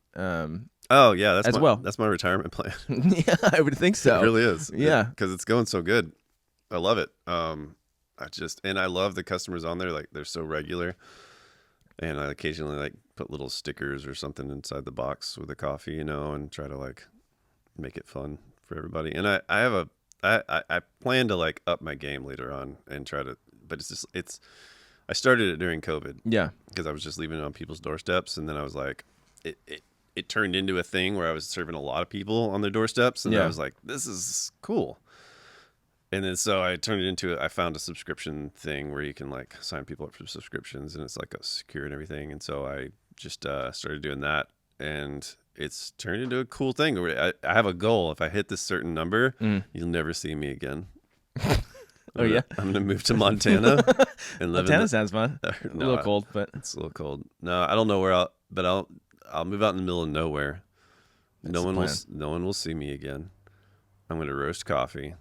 Oh yeah, that's my retirement plan. Yeah, I would think so. It really is. Yeah, because it's going so good. I love it. I love the customers on there. Like, they're so regular, and I occasionally like put little stickers or something inside the box with the coffee, and try to like make it fun for everybody. And I plan to like up my game later on and try to, but I started it during COVID. Yeah, because I was just leaving it on people's doorsteps, and then I was like, it turned into a thing where I was serving a lot of people on their doorsteps, and I was like, this is cool. And then so I turned it into I found a subscription thing where you can like sign people up for subscriptions, and it's like secure and everything. And so I just started doing that, and it's turned into a cool thing where I have a goal. If I hit this certain number, you'll never see me again. Oh yeah, I'm gonna move to Montana and live. Montana sounds fun. No, a little cold, but it's a little cold. No, I don't know where I'll move out in the middle of nowhere. No one will see me again. I'm gonna roast coffee,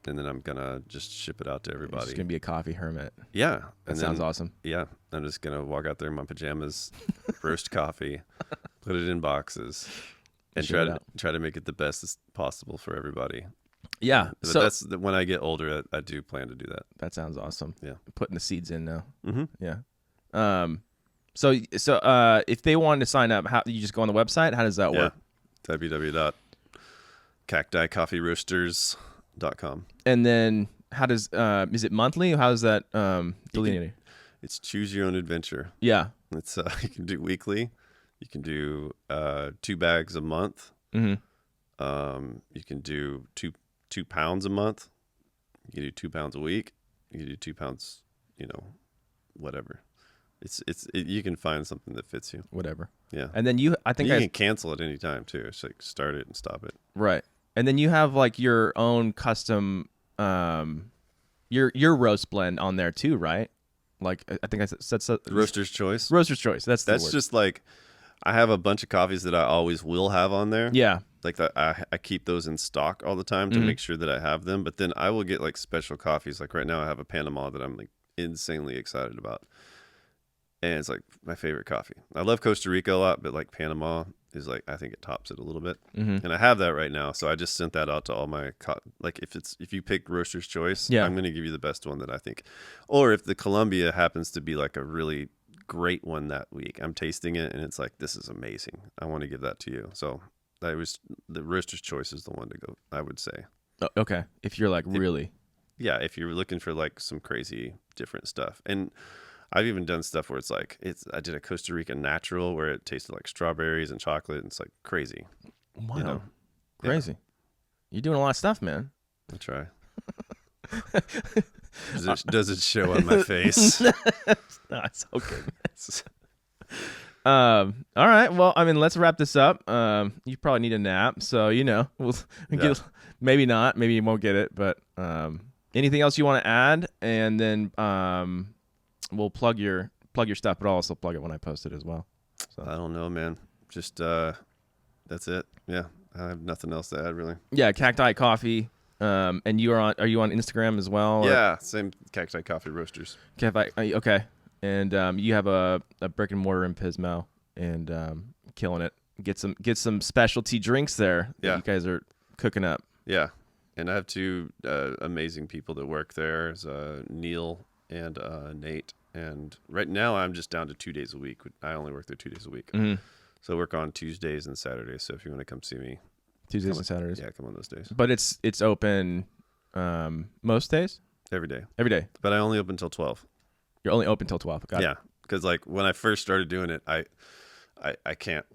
and then I'm gonna just ship it out to everybody. It's gonna be a coffee hermit. Yeah, that sounds awesome. Yeah, I'm just gonna walk out there in my pajamas, roast coffee, put it in boxes, and try to make it the best as possible for everybody. Yeah, but that's when I get older. I do plan to do that. That sounds awesome. Yeah, putting the seeds in now. Mm-hmm. Yeah. So if they wanted to sign up, how you just go on the website? How does that work? www.cacticoffeeroasters.com. And then how does is it monthly? How is that delineated? It's choose your own adventure. Yeah. It's you can do weekly. You can do 2 bags a month. Mm-hmm. You can do 2 pounds a month. You can do 2 pounds a week. You can do 2 pounds, whatever. You can find something that fits you. Whatever. Yeah. And then you can cancel at any time too. It's like start it and stop it. Right. And then you have like your own custom, your roast blend on there too, right? Like I think I said Roaster's Choice. Roaster's Choice. That's just like I have a bunch of coffees that I always will have on there. Yeah. Like that, I keep those in stock all the time to make sure that I have them. But then I will get like special coffees. Like right now, I have a Panama that I'm like insanely excited about, and it's like my favorite coffee. I love Costa Rica a lot, but like Panama is like I think it tops it a little bit. And I have that right now, so I just sent that out to all my like if you pick Roaster's Choice, I'm going to give you the best one that I think. Or if the Colombia happens to be like a really great one that week, I'm tasting it and it's like this is amazing. I want to give that to you. So. The Roaster's Choice is the one to go, I would say. Okay. If you're like really. Yeah, if you're looking for like some crazy different stuff. And I've even done stuff where it's like, I did a Costa Rica natural where it tasted like strawberries and chocolate. And it's like crazy. Wow. You know? Crazy. Yeah. You're doing a lot of stuff, man. I try. Does it show on my face? No, it's okay. All right. Well, I mean, let's wrap this up. You probably need a nap, so we'll get. Maybe not. Maybe you won't get it. But anything else you want to add, and then we'll plug your stuff, but I'll also plug it when I post it as well. So I don't know, man. Just that's it. Yeah, I have nothing else to add really. Yeah, Cacti Coffee. And are you on Instagram as well? Yeah, same Cacti Coffee Roasters. Okay. And you have a brick and mortar in Pismo, and killing it. Get some specialty drinks there. Yeah, you guys are cooking up. Yeah, and I have two amazing people that work there. There's Neil and Nate. And right now I'm just down to 2 days a week. I only work there 2 days a week. So I work on Tuesdays and Saturdays. So if you want to come see me, Tuesdays and Saturdays. Yeah, come on those days. But it's open most days. Every day. Every day. But I only open until 12. You're only open till 12. Got it. Because like when I first started doing it, I can't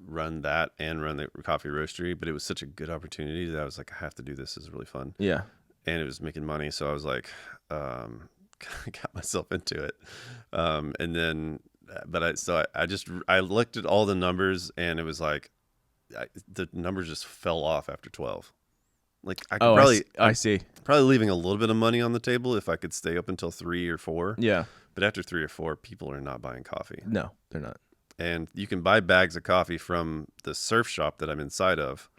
run that and run the coffee roastery, but it was such a good opportunity that I was like, I have to do this. This is really fun. Yeah. And it was making money, so I was like, got myself into it. And then, I looked at all the numbers, and it was like, the numbers just fell off after 12. Like I could I see. Probably leaving a little bit of money on the table if I could stay up until 3 or 4. Yeah. But after 3 or 4, people are not buying coffee. No, they're not. And you can buy bags of coffee from the surf shop that I'm inside of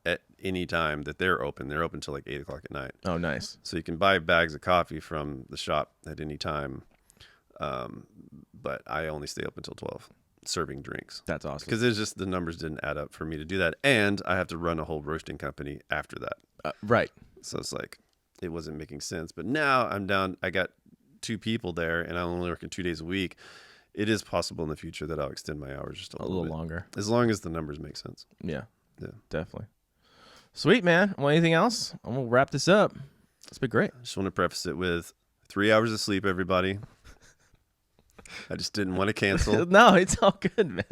at any time that they're open. They're open till like 8 o'clock at night. Oh, nice. So you can buy bags of coffee from the shop at any time. But I only stay up until 12. Serving drinks. That's awesome. Because it's just the numbers didn't add up for me to do that, and I have to run a whole roasting company after that. Right. So it's like it wasn't making sense. But now I'm down. I got 2 people there, and I'm only working 2 days a week. It is possible in the future that I'll extend my hours just a little bit longer, as long as the numbers make sense. Yeah. Definitely. Sweet, man. Well, anything else? I'm gonna wrap this up. It's been great. I just want to preface it with 3 hours of sleep, everybody. I just didn't want to cancel. No, it's all good, man.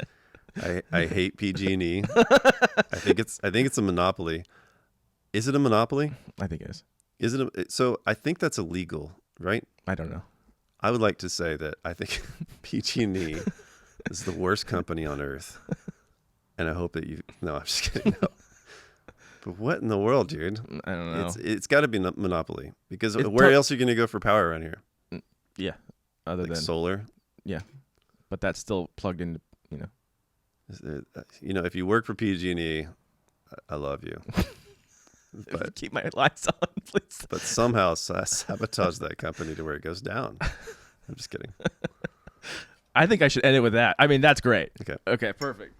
I hate PG&E. I think it's a monopoly. Is it a monopoly? I think it is. Is it so I think that's illegal, right? I don't know. I would like to say that I think PG&E is the worst company on earth. And I hope that no, I'm just kidding. No. But what in the world, dude? I don't know. It's got to be monopoly, because where else are you going to go for power around here? Yeah. Other than solar. Yeah, but that's still plugged into, if you work for PG&E, I love you. But keep my lights on, please. But somehow sabotage that company to where it goes down. I'm just kidding. I think I should end it with that. I mean, that's great. Okay. Okay, perfect.